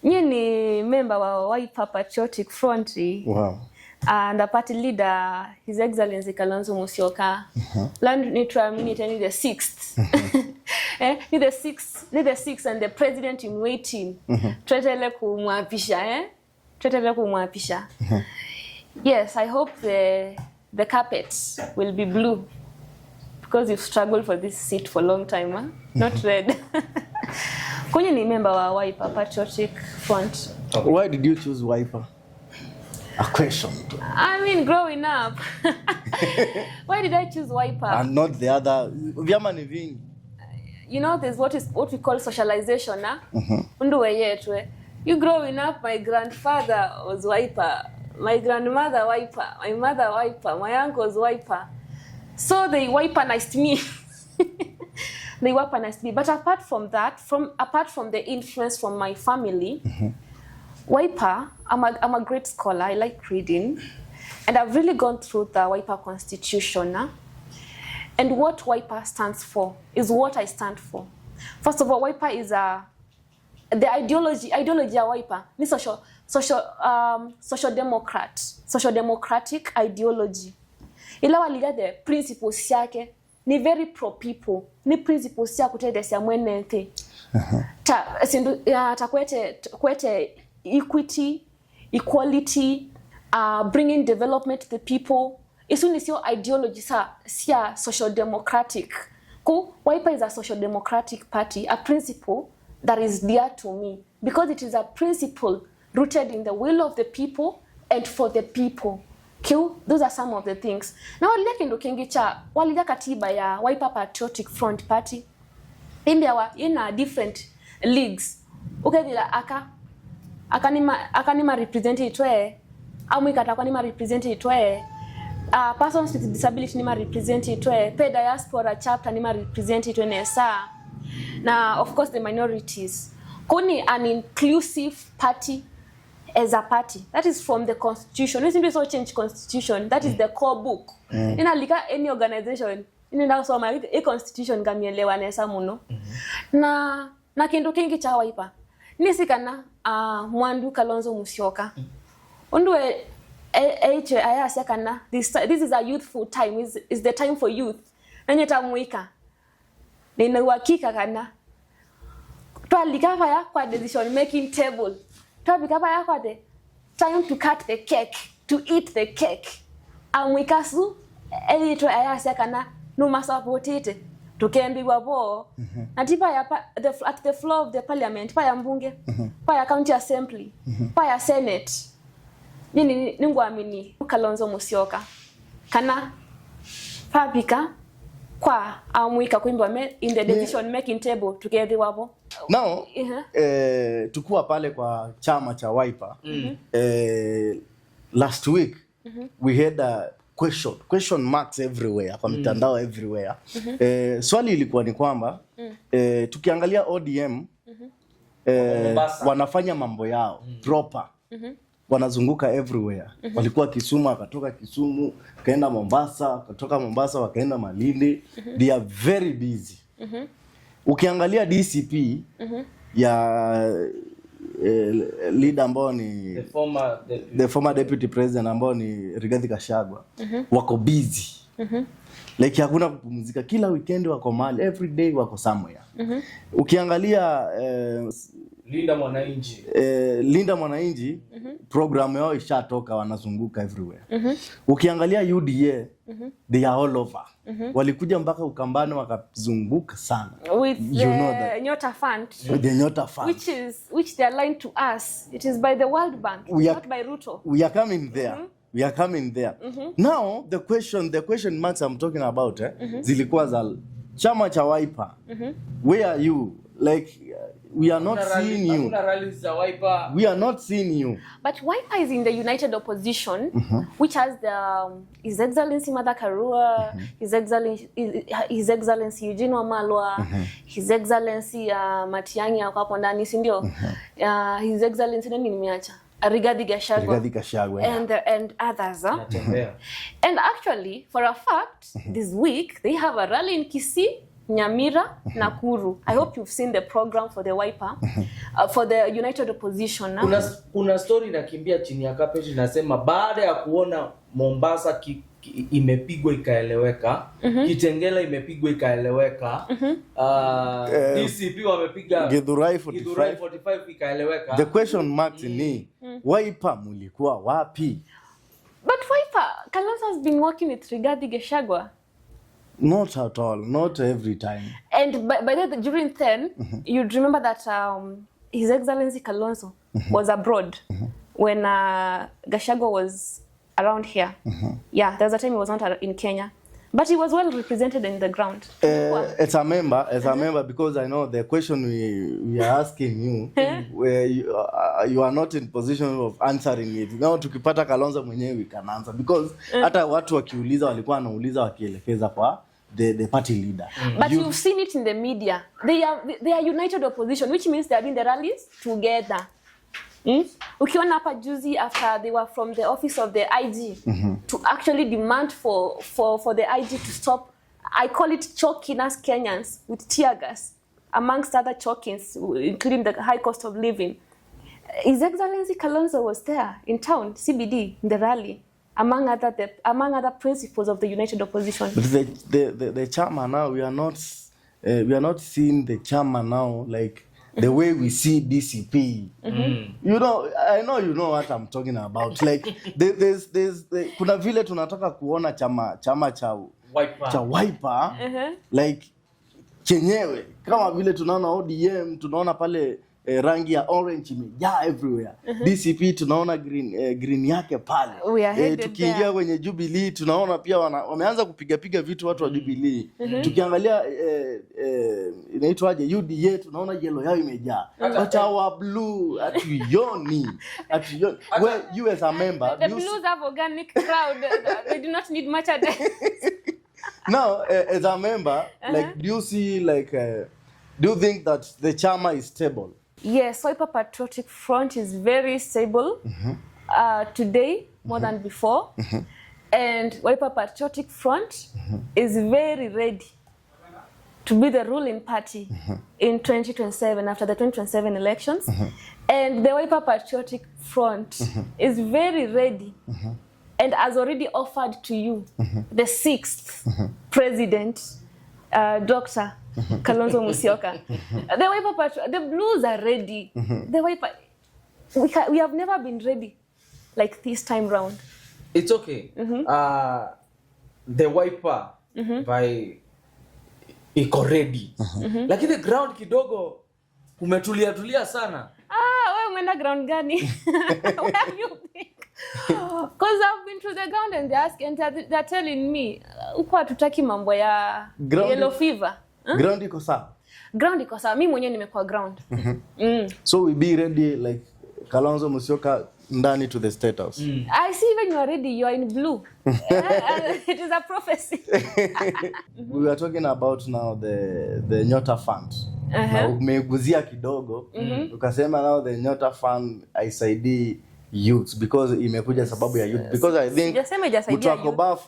Nye ni member wa Wiper Patriotic Front. Wow. And the party leader, His Excellency Kalonzo Musyoka. Land neutral minute ni the 6th. Ni the 6th and the president in waiting. Tretele kumwapisha. Yes, I hope the carpet will be blue because you've struggled for this seat for a long time, huh? Not red. Kwenye ni member wa Wiper Patriotic Front. Why did you choose Wiper? A question. I mean, growing up. Why did I choose Wiper? And not the other. Vyama ni vingi. You know, there's what we call socialization, huh? Unduwe yetwe. You growing up, my grandfather was Wiper. My grandmother Wiper, my mother Wiper, my uncle's Wiper. So they Wiperized me. They Wiperized me. But apart from that, apart from the influence from my family, Wiper, I'm a great scholar. I like reading, and I've really gone through the Wiper Constitution. And what Wiper stands for is what I stand for. First of all, Wiper is the ideology of Wiper. Ni social democratic ideology. Ila waliga the principles yake ni very pro people. Ni principles ya kutedesya mwenente. Ta kwete equity, equality, bringing development to the people. Isu ni sio ideology siya social democratic. Wiper is a social democratic party, a principle that is dear to me because it is a principle rooted in the will of the people and for the people. Those are some of the things. Now walija katiba ya Wiper Patriotic Front Party. Imbia in different leagues. Ukadila akanima represent itwe. Amwika akanima represent itwe. Persons with disability nima represent itwe. Pe diaspora chapter nima represent itwe nesa. Now, of course, the minorities. Koni an inclusive party as a party. That is from the constitution. We simply so change constitution. That is the core book. Inalika any organization. Inenda so ma a constitution gamielewa nesa muno. Na kindu kingi cha Wiper. Nisikana Mwandu Kalonzo Musyoka. Unduwe ayasya kana this is a youthful time. Is the time for youth. Nanye tamuika. Nina uhakika kana. Twalikava ya kwa decision making table. Twabikava ya kwa the time to cut the cake, to eat the cake. Amwikasu elito ayase kana numa supportite. Tukiambiwa bo atipa ya at the floor of the parliament pa ya mbunge pa ya county assembly pa ya senate nini ningwamini Kalonzo Musyoka kana fabika kwa amwika kuimba in the decision making table together wabo now tukua pale kwa chama cha Wiper last week we had a question marks everywhere kwa mitandao everywhere. Swali ilikuwa ni kwamba tukiangalia ODM wanafanya mambo yao proper. Wanazunguka everywhere. Walikuwa Kisumu, akatoka Kisumu, kaenda Mombasa, kutoka Mombasa wakaenda Malindi. They are very busy. Ukiangalia DCP ya leader ambao ni the former deputy president ambao ni Rigathi Gachagua wako busy. Like hakuna kupumzika, kila weekend wako mahali, every day wako somewhere. Ukiangalia Linda Mwananchi program yao ishatoka, wanazunguka everywhere. Ukiangalia UDA they are all over. Walikuja mpaka Ukambani wakazunguka sana. With you know that. Nyota Fund. With the Nyota Fund. Which they are aligned to us. It is by the World Bank, not by Ruto. We are coming there. We are coming there. Now the question marks I'm talking about zilikuwa za chama cha Wiper. Where are you? Like we are not seeing you. We are not seeing you. But Wiper is in the united opposition, which has His Excellency Martha Karua, His Excellency Eugene Wamalwa, His Excellency Matiang'i hapo ndani, si ndio? His Excellency nani nimeacha? Rigathi Gachagua and others. And actually, for a fact, this week they have a rally in Kisii, Nyamira, Nakuru. I hope you've seen the program for the Wiper, for the united opposition. Kuna story nakimbia chini ya carpet inasema baada ya kuona Mombasa imepigwa ikaeleweka, Kitengela imepigwa ikaeleweka, DCP wamepiga Githurai 45 ikaeleweka. The question marks ni Wiper mulikuwa wapi? But Wiper, Kalonzo has been working with Rigathi Gachagua. Not at all, not every time. And by the during then, you'd remember that His Excellency Kalonzo was abroad when Gachagua was around here. Yeah, there was a time he was not in Kenya. But he was well represented in the ground. As a member, because I know the question we are asking you, where you are not in position of answering it. Now tukipata Kalonzo mwenyewe we can answer, because hata watu wakiuliza walikuwa wanauliza wakielekeza kwa the party leader. But you've seen it in the media. They are united opposition, which means they are doing the rallies together. Ukiona hapa juzi after they were from the office of the IG to actually demand for the IG to stop, I call it choking us Kenyans with tear gas, amongst other chokings, including the high cost of living. His Excellency Kalonzo was there in town, CBD, in the rally, among other principles of the united opposition. But the chairman now, we are not seeing the chairman now like the way we see DCP. You know, I know you know what I'm talking about. Like there's kuna vile tunataka kuona chama cha Wiper like chenyewe kama vile tunaona ODM, tunaona pale rangi ya orange imejaa everywhere. DCP tunaona green yake pale. Tukiingia kwenye Jubilee tunaona pia wameanza kupiga vitu watu wa Jubilee. Tukiangalia inaitwaje UDA tunaona yellow yao imejaa. But our blue atuyoni. Well, you as a member, the blues have organic crowd. They do not need much attention. Now, as a member, like do you see like do you think that the chama is stable? Yes, Wiper Patriotic Front is very stable today more than before. And Wiper Patriotic Front is very ready to be the ruling party in 2027, after the 2027 elections. And the Wiper Patriotic Front is very ready and has already offered to you the 6th president, Dr. Kalonzo Musyoka. The Wiper Patrol, the Blues are ready. The Wiper, we have never been ready like this time round. It's okay. The Wiper by iko ready. Lakini ground kidogo umetulia sana. Wewe umeenda ground gani? Where have you been? Because I've been to the ground and they're telling me uko hatutaki mambo ya yellow fever. Ground iko sawa. Ground iko sawa. Mimi mwenyewe nimekuwa ground. So we be ready like Kalonzo Musyoka ndani to the State House. I see when you are ready, you are in blue. It is a prophecy. We were talking about now the Nyota Fund. Na umeguzia kidogo. Ukasema now the Nyota Fund haisaidii youth because imekuja sababu ya youth. Because I think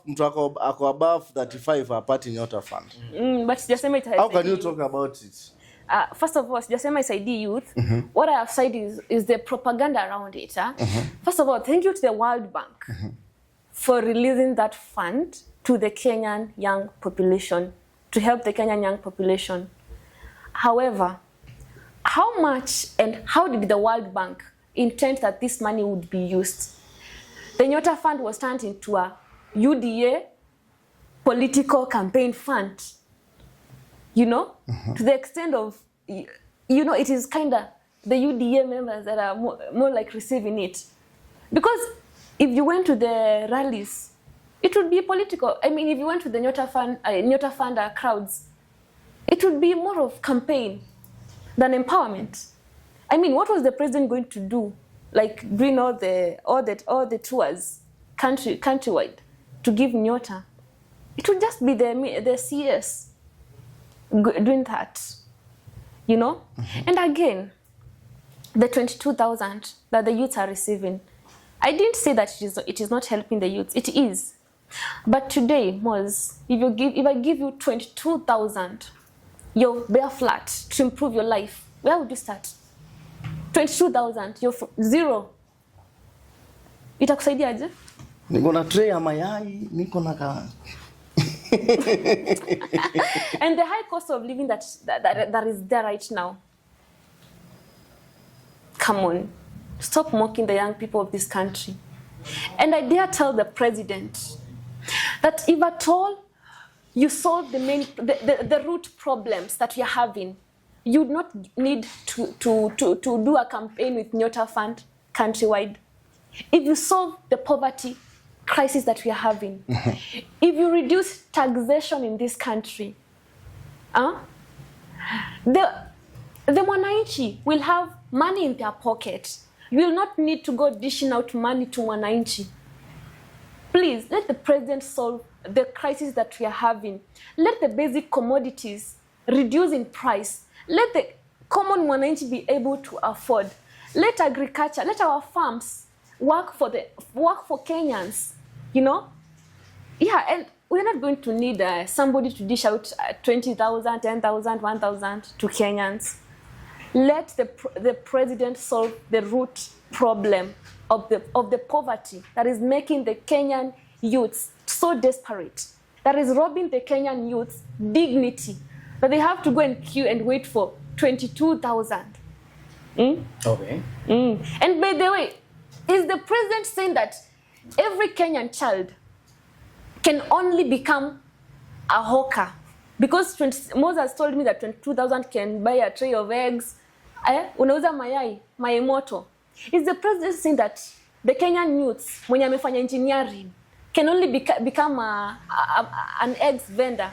mtu ako above 35 apati Nyota Fund. But sijasema it. How can you talk about it? First of all, sijasema isaidii youth. What I have said is the propaganda around it. First of all, thank you to the World Bank for releasing that fund to the Kenyan young population, to help the Kenyan young population. However, how much and how did the World Bank intend that this money would be used? The Nyota Fund was turned into a UDA political campaign fund. You know, to the extent of, you know, it is kind of the UDA members that are more like receiving it. Because if you went to the rallies, it would be political. I mean, if you went to the Nyota Fund crowds, it would be more of campaign than empowerment. I mean, what was the president going to do? Like doing all the tours countrywide to give Nyota? It would just be the CS doing that, you know. And again, the 22,000 that the youths are receiving, I didn't say that it is not helping the youths. It is. But today, Moz, if I give you 22,000, you're bare flat to improve your life, where would you start? 22,000, you're zero. Itakusaidia aje? Niko na tray ya mayai, niko na and the high cost of living that is there right now. Come on, stop mocking the young people of this country. And I dare tell the president that if at all you solve the root problems that we are having, you would not need to do a campaign with Nyota Fund countrywide. If you solve the poverty crisis that we are having, if you reduce taxation in this country, the Mwananchi will have money in their pocket. You will not need to go dishing out money to Mwananchi. Please, let the president solve the crisis that we are having. Let the basic commodities reduce in price. Let the common Mwananchi be able to afford. Let agriculture, let our farms work for Kenyans, you know? Yeah, and we're not going to need somebody to dish out 20,000, 10,000, 1,000 to Kenyans. Let the president solve the root problem of the poverty that is making the Kenyan youths so desperate, that is robbing the Kenyan youths dignity, that they have to go and queue and wait for 22,000. Okay. And by the way, is the president saying that every Kenyan child can only become a hawker? Because Moses told me that 22,000 can buy a tray of eggs. Unauza mayai moto. Is the president saying that the Kenyan youths, mwenye amefanya engineering, can only become an eggs vendor?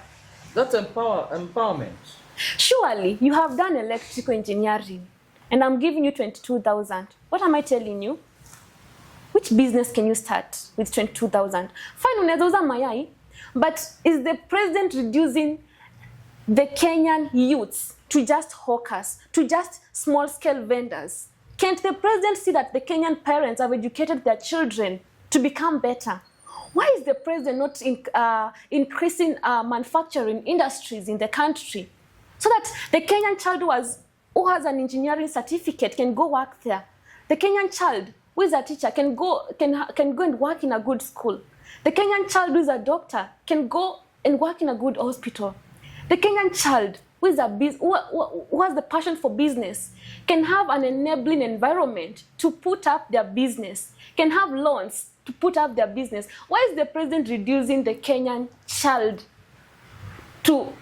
That's empowerment. Surely, you have done electrical engineering, and I'm giving you 22,000. What am I telling you? Which business can you start with 22,000? Fine, unauza mayai, but is the president reducing the Kenyan youths to just hawkers, to just small-scale vendors? Can't the president see that the Kenyan parents have educated their children to become better? Why is the president not increasing manufacturing industries in the country so that the Kenyan child who has an engineering certificate can go work there? The Kenyan child who is a teacher can go and work in a good school. The Kenyan child who is a doctor can go and work in a good hospital. The Kenyan child who is who has the passion for business can have an enabling environment to put up their business, can have loans to put up their business. Why is the president reducing the Kenyan child to,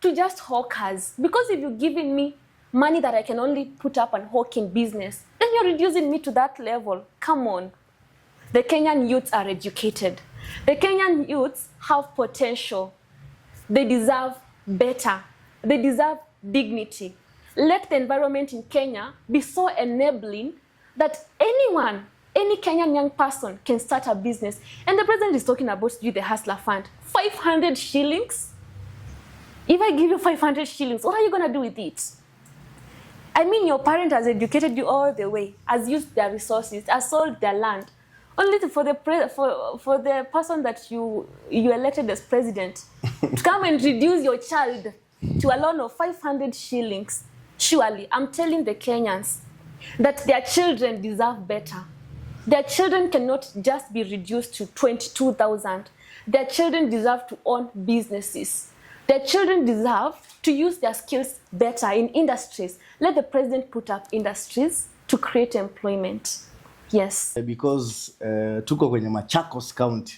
to just hawkers? Because if you're giving me money that I can only put up and hawk in business, then you're reducing me to that level. Come on. The Kenyan youths are educated. The Kenyan youths have potential. They deserve better. They deserve dignity. Let the environment in Kenya be so enabling that any Kenyan young person can start a business. And the president is talking about the Hustler Fund. 500 shillings? If I give you 500 shillings, what are you going to do with it? I mean, your parent has educated you all the way, has used their resources, has sold their land, only for the person that you elected as president to come and reduce your child to a loan of 500 shillings. Surely, I'm telling the Kenyans that their children deserve better. Their children cannot just be reduced to 22,000. Their children deserve to own businesses. Their children deserve to use their skills better in industries. Let the president put up industries to create employment. Yes. Because tuko kwenye Machakos County.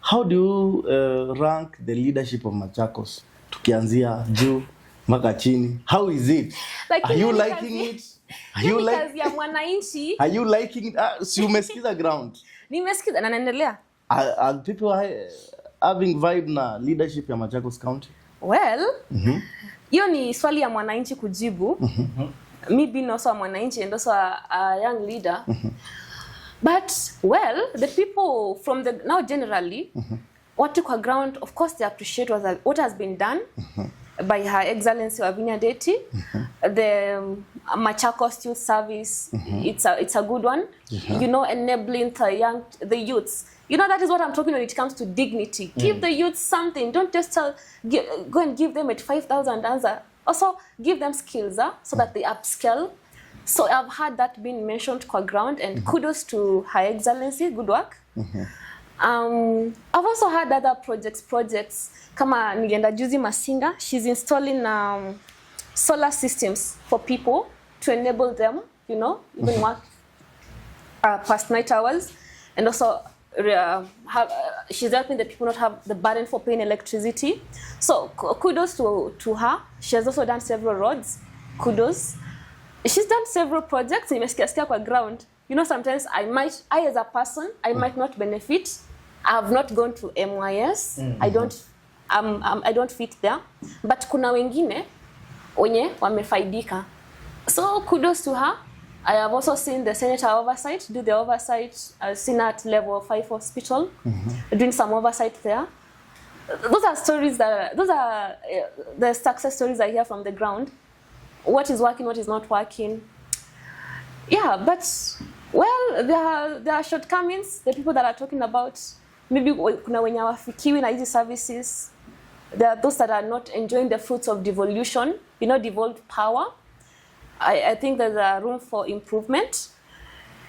How do you rank the leadership of Machakos? Tukianzia juu mpaka chini. How is it? Are you liking it? Are you liking it? Si umesikiza ground. Nimesikiza na naendelea. Are people having vibe na leadership ya Machakos County? Well, hiyo ni swali ya mwananchi kujibu. Me being also a mwananchi and also a young leader. But, well, the people from now generally, what took her ground, of course, they appreciate what has been done by Her Excellency Wavinya Ndeti. The Machakos Youth Service, it's a good one. Enabling the youths. That is what I'm talking when it comes to dignity. Give the youths something. Don't just go and give them at 5,000 answer. Also, give them skills so that they upscale. So I've had that being mentioned kwa ground, and kudos to Her Excellency, good work. I've also had other projects. Kama nilienda juzi Masinga, she's installing solar systems for people to enable them, even work past night hours, and also she's helping the people not have the burden for paying electricity. So kudos to her. She has also done several roads. Kudos. She's done several projects. Nimesikia kwa ground. Sometimes I as a person, I might not benefit. I have not gone to MYS. I don't fit there. But kuna wengine wenye wamefaidika. So kudos to her. I have also seen the senator do the oversight. I've seen at level 5 hospital, doing some oversight there. Those are the success stories I hear from the ground. What is working, what is not working. Yeah, but, well, there are shortcomings. The people that are talking about, maybe kuna wenye hawafikiwi na hizi services. There are those that are not enjoying the fruits of devolution, devolved power. I think there's a room for improvement.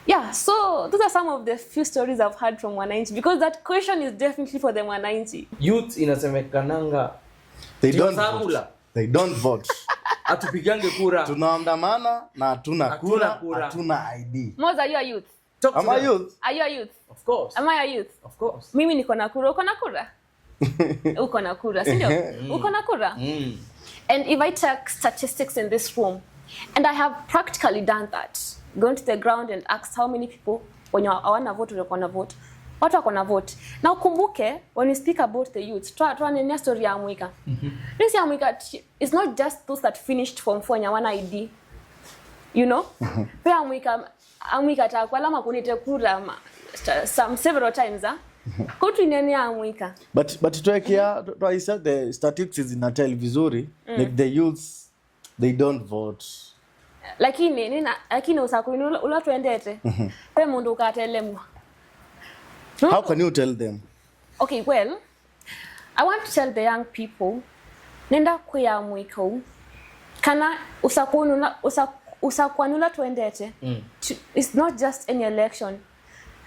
Yeah, so those are some of the few stories I've heard from Mwananchi, because that question is definitely for the Mwananchi. Youth inasemekananga they don't vote. Atupigange kura. Tunaandamana na hatuna kura, hatuna ID. Moza, are you a youth? Am I a youth? Are you a youth? Of course. Am I a youth? Of course. Mimi niko na kura, uko na kura? Uko na kura, si ndio? Uko na kura? And if I take statistics in this room, and I have practically done that, going to the ground and asked how many people when you hawana vote wako na vote. Watu wako na vote. Na ukumbuke when we speak about the youth, tuanenea story ya Amwika. This Amwika is not just those that finished Form 4 and hawana ID. Pia Amwika takwala makunite kura several times Kutu inenea Amwika. But tuekia I said the statistics inatell vizuri like the youths they don't vote. Lakini usakuni ula tuendete. Pe mundu ukatelemwa. How can you tell them? Okay, well, I want to tell the young people, nenda kuya Amwika. Kana usakwanula tuendete. it's not just any election.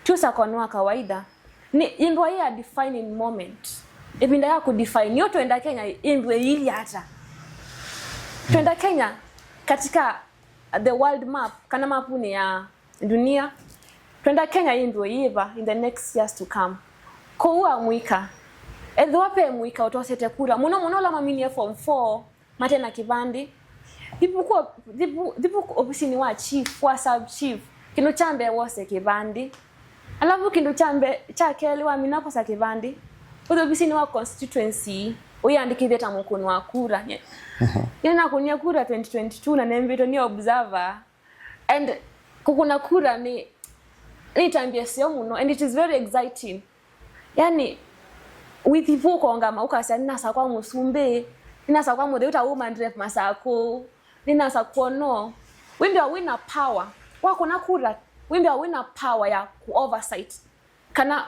Tusa kwa kawaida. Ni indwa ya defining moment. Ibinda ya kudefine yote enda Kenya indwa ili hata. Tuenda Kenya katika the world map, kana mapu ni ya dunia. Tuenda Kenya indwa iva in the next years to come. Kuwa mwika. Edho wape mwika utosete kura. Muno la mamini form 4 mate na kibandi. Dipu ofisi ni wa chief, wa sub chief. Kino chambe wose kibandi. Alafu kino chambe chakeli wa minapo sa kibandi. Udo ofisi ni wa constituency. Uyandikithie ta mukono wa kura. Yana kunia kura 2022 na nembito ni observer. And kukuna kura ni tambia sio muno, and it is very exciting. Yani with ivo kongama ukasa nasa kwa musumbe, nasa kwa Mutheu ta woman rep masako, nasa kuono. Wimbi wa winner power. Wako na kura, wimbi wa winner power ya oversight. Kana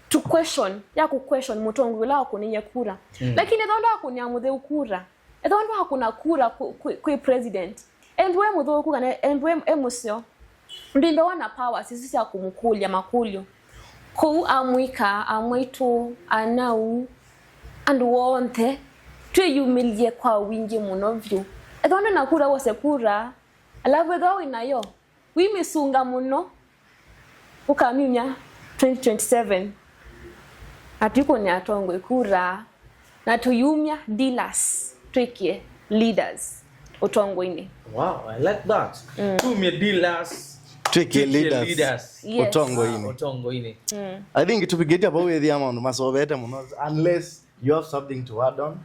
to question, ya ku question mutongo la kuninye kura. Lakini ndondo akunya Mutheu kura. Ndondo hakuna kura ku president. Endwe Mutheu kura na endwe emosio. Ndindo wana power sisi ya kumukulia makulio. Ku amwika amwitu anau and wonte tuyumilie kwa wingi munovyo. Ndondo nakura wose kura. Alafu edo inayo. Wimisunga muno ukamimya 2027. Atiko ni atongwe kura na tuyumya dealers tricky leaders utongwe ini. Wow, I like that. Tuyumya dealers tricky leaders. Yes. Utongwe ini. I think it will be good about the amount masovete muno unless you have something to add on.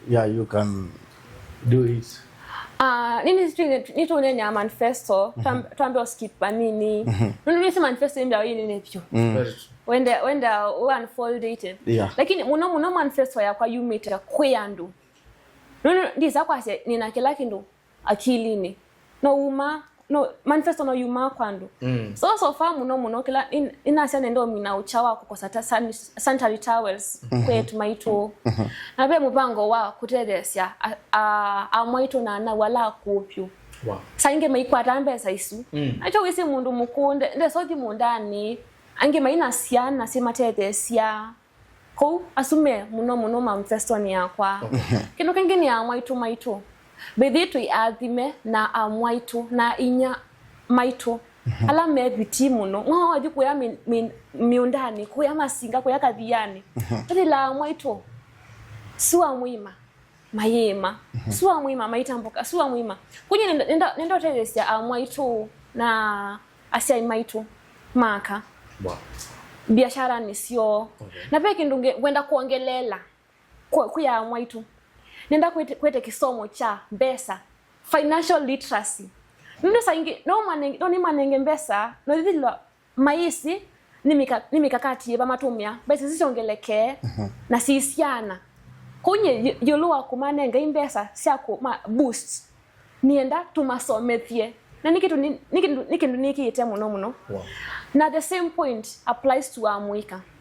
Yeah, you can do it. Nito nenya manifesto tuambia skip nini. Nini manifesto ndio yini nepyo. When the unfold it. Yeah. Lakini muno manifesto ya kwa umete kweyandu. Ndiza kwase nina kila kindu akilini. No manifesto no yuma kwandu. So far muno kila inasya nendo mina uchawa kukosata sanitary towels kwetu maito. Na be mupango wa kutethesia amwaito na wala kupyu. Wow. Sainge maikwata mbesa isu. Acho wisi mundu mukunde nde soti mundani ange maina siana sima tethesia. Ko asume muno manifesto ni yakwa. Kino kingine ya maito. Bedhitu iathime na amwaitu na inya maitu ala mebiti muno ngo waji kuya miundani kuya masinga kuya kadhiani la amwaitu suwa mwima mayema suwa mwima maitamboka suwa mwima kunye nenda teresia amwaitu na asia maitu maka biashara ni sio na peke ndunge wenda kuongelela kuya amwaitu nenda kwete kisomo cha mbesa financial literacy ndio saingi ni manenge mbesa no dhilo maisi ni mikakati ba matumia basi sisiongeleke na sisiana kunye yoluwa kumanenga imbesa siako boost nienda tumasomethie na nikindu nikite muno na the same point applies to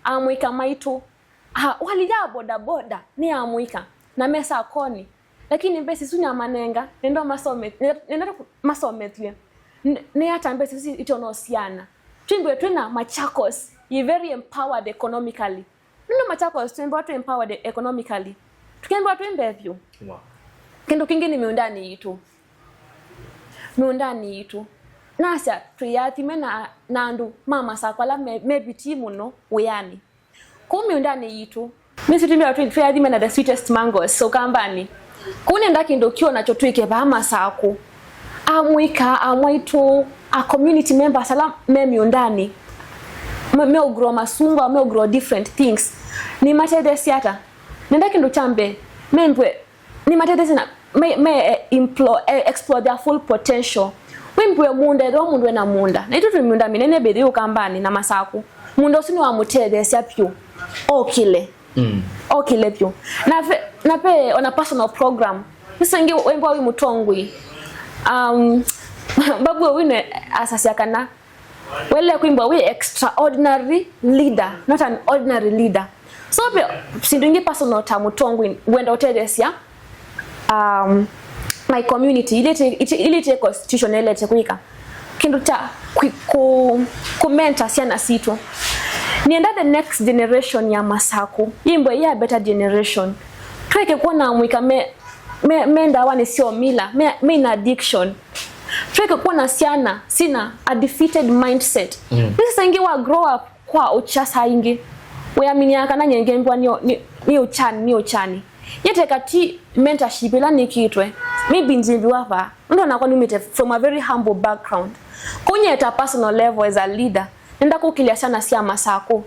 amwika maito walija boda ni amwika na mesa koni lakini mbesi sunya manenga nendo masomethie ne hata mbesi sisi itonosiana twimbe twena Machakos you very empowered economically nino Machakos twimbe tu empowered economically tukembe twimbe vyo kendo kingine miundani yitu nasya tuyathime na nandu mama sakwala mebiti muno uyani miundani yitu mimi sitimia tu yathime na the sweetest mangoes so kambani kunenda kindo kio nacho twike ba masako amwika amwaitu a community member sala miundani me grow masungwa me grow different things ni matede siata nenda kindo chambe membwe ni matede sina explore their full potential wembwe mundu na munda na itu munda minene bedhi ukambani na masako mundo sino wa mutede siapyo okile pyo na pe on a personal program nisangi wembwa wi mutongwi babu wine asasi kana wele kuimba we extraordinary leader not an ordinary leader so be sindingi personal ta mutongwi wenda otedesia my community ile constitution ile kuika kindu cha ku mentor siana situ nienda the next generation ya Masaku imbo ya better generation tweke kuona mwika menda wane sio mila me in addiction tweke kuona siana sina a defeated mindset this ingi wa grow up kwa uchasa ingi weamini akana nyengembwa ni uchani yete kati mentorship ila nikitwe maybe njivi wava ndo nakwa numite from a very humble background kunye at a personal level as a leader nenda kukilia sana siya Masaku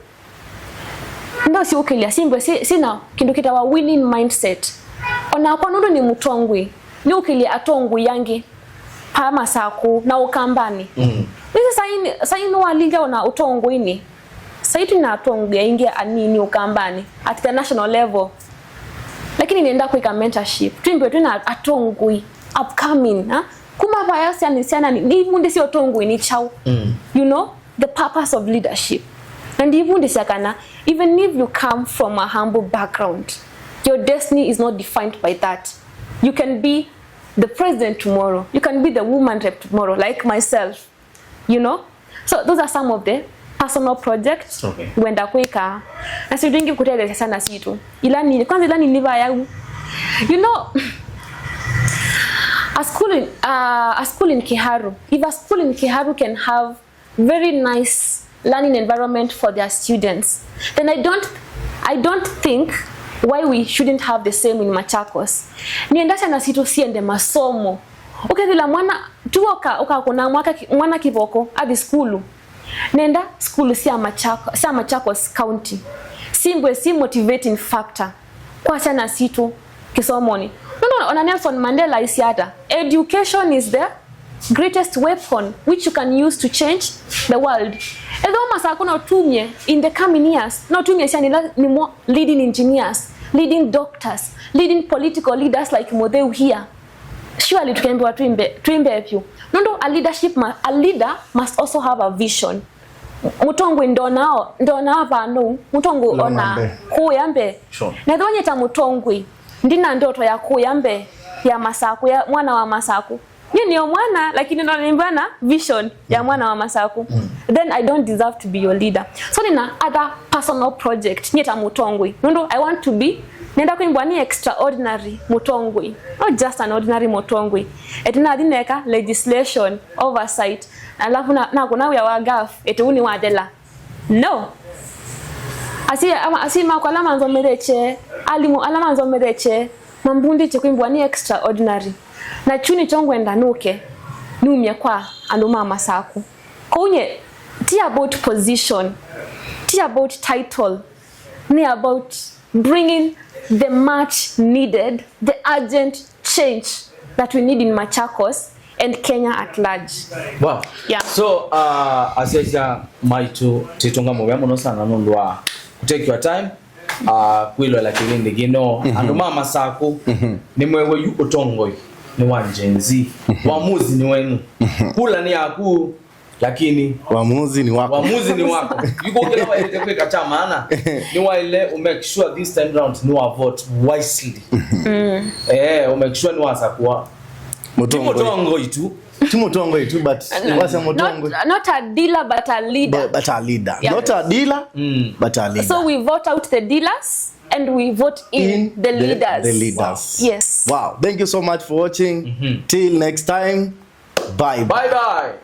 ndo si ukilia simbe sina kindu kita wa winning mindset ona kwa nundu ni mutongwi ni ukilia atongu yangi pa Masaku na ukambani nisi saini walinga ona utongu ini saitu na atongu ya ingia anini ukambani at the national level lakini nienda kuika mentorship twimbe tuna atongui upcoming kuma bias yani siana ni munde si otongui ni chao you know the purpose of leadership and even this yakana even if you come from a humble background your destiny is not defined by that. You can be the president tomorrow, you can be the woman rep tomorrow like myself, you know. So those are some of the personal projects wenda kuika na sidingi kuteleza sana situ ilani kwanza ilani niva yangu you know a school in Kiharu, if a school in Kiharu can have very nice learning environment for their students, then I don't think why we shouldn't have the same in Machakos. Niendasha na situ siende masomo ukethila mwana tuoka kuna mwana kivoko hadi skulu nenda skulu sia Machakos County simbwe si motivating factor kwa sana situ kisomoni no ona Nelson Mandela isiata education is the greatest weapon which you can use to change the world. Edo Masaku na utumye in the coming years na utumye siya ni more leading engineers, leading doctors, leading political leaders like Mutheu here. Surely tukembe tuimbe pyu nondo a leader must also have a vision. Mutongo ndona vano mutongo ona kuyambe na donye ta mutongwi ndina ndoto ya kuyambe ya Masaku ya mwana wa Masaku ni mwana lakini ndo nimbana vision ya mwana wa Masaku then I don't deserve to be your leader. So nina other personal project nyeta mutongwi nondo I want to be nenda kuimbwa ni extraordinary mutongwi, not just an ordinary mutongwi. Etina dineka legislation oversight alafu na kuna ya wagaf etuni wadela no asima kwa alama nzomereche alama nzomereche mambundi chekuimbwa ni extraordinary na chuni chongwenda nuke numye kwa anduma Masaku kunye ti about position, ti about title, ni about bringing the much needed, the urgent change that we need in Machakos and Kenya at large. Wow. Yeah. So asesha maitu titunga mwe muno sana nundwa take your time kwilo la kilindi gino anduma Masaku ni mwewe yu utongoi ni wanjenzi waamuzi ni wenu kula ni aku lakini waamuzi ni wako yuko kila waende kwa chama ana ni wale make sure this time round ni wa vote wisely make sure ni wasakuwa motongo itu but wasa motongo not a dealer but a leader yeah. Not a dealer but a leader. So we vote out the dealers and we vote in the leaders. The leaders. Wow. Yes. Wow. Thank you so much for watching. Till next time. Bye. Bye.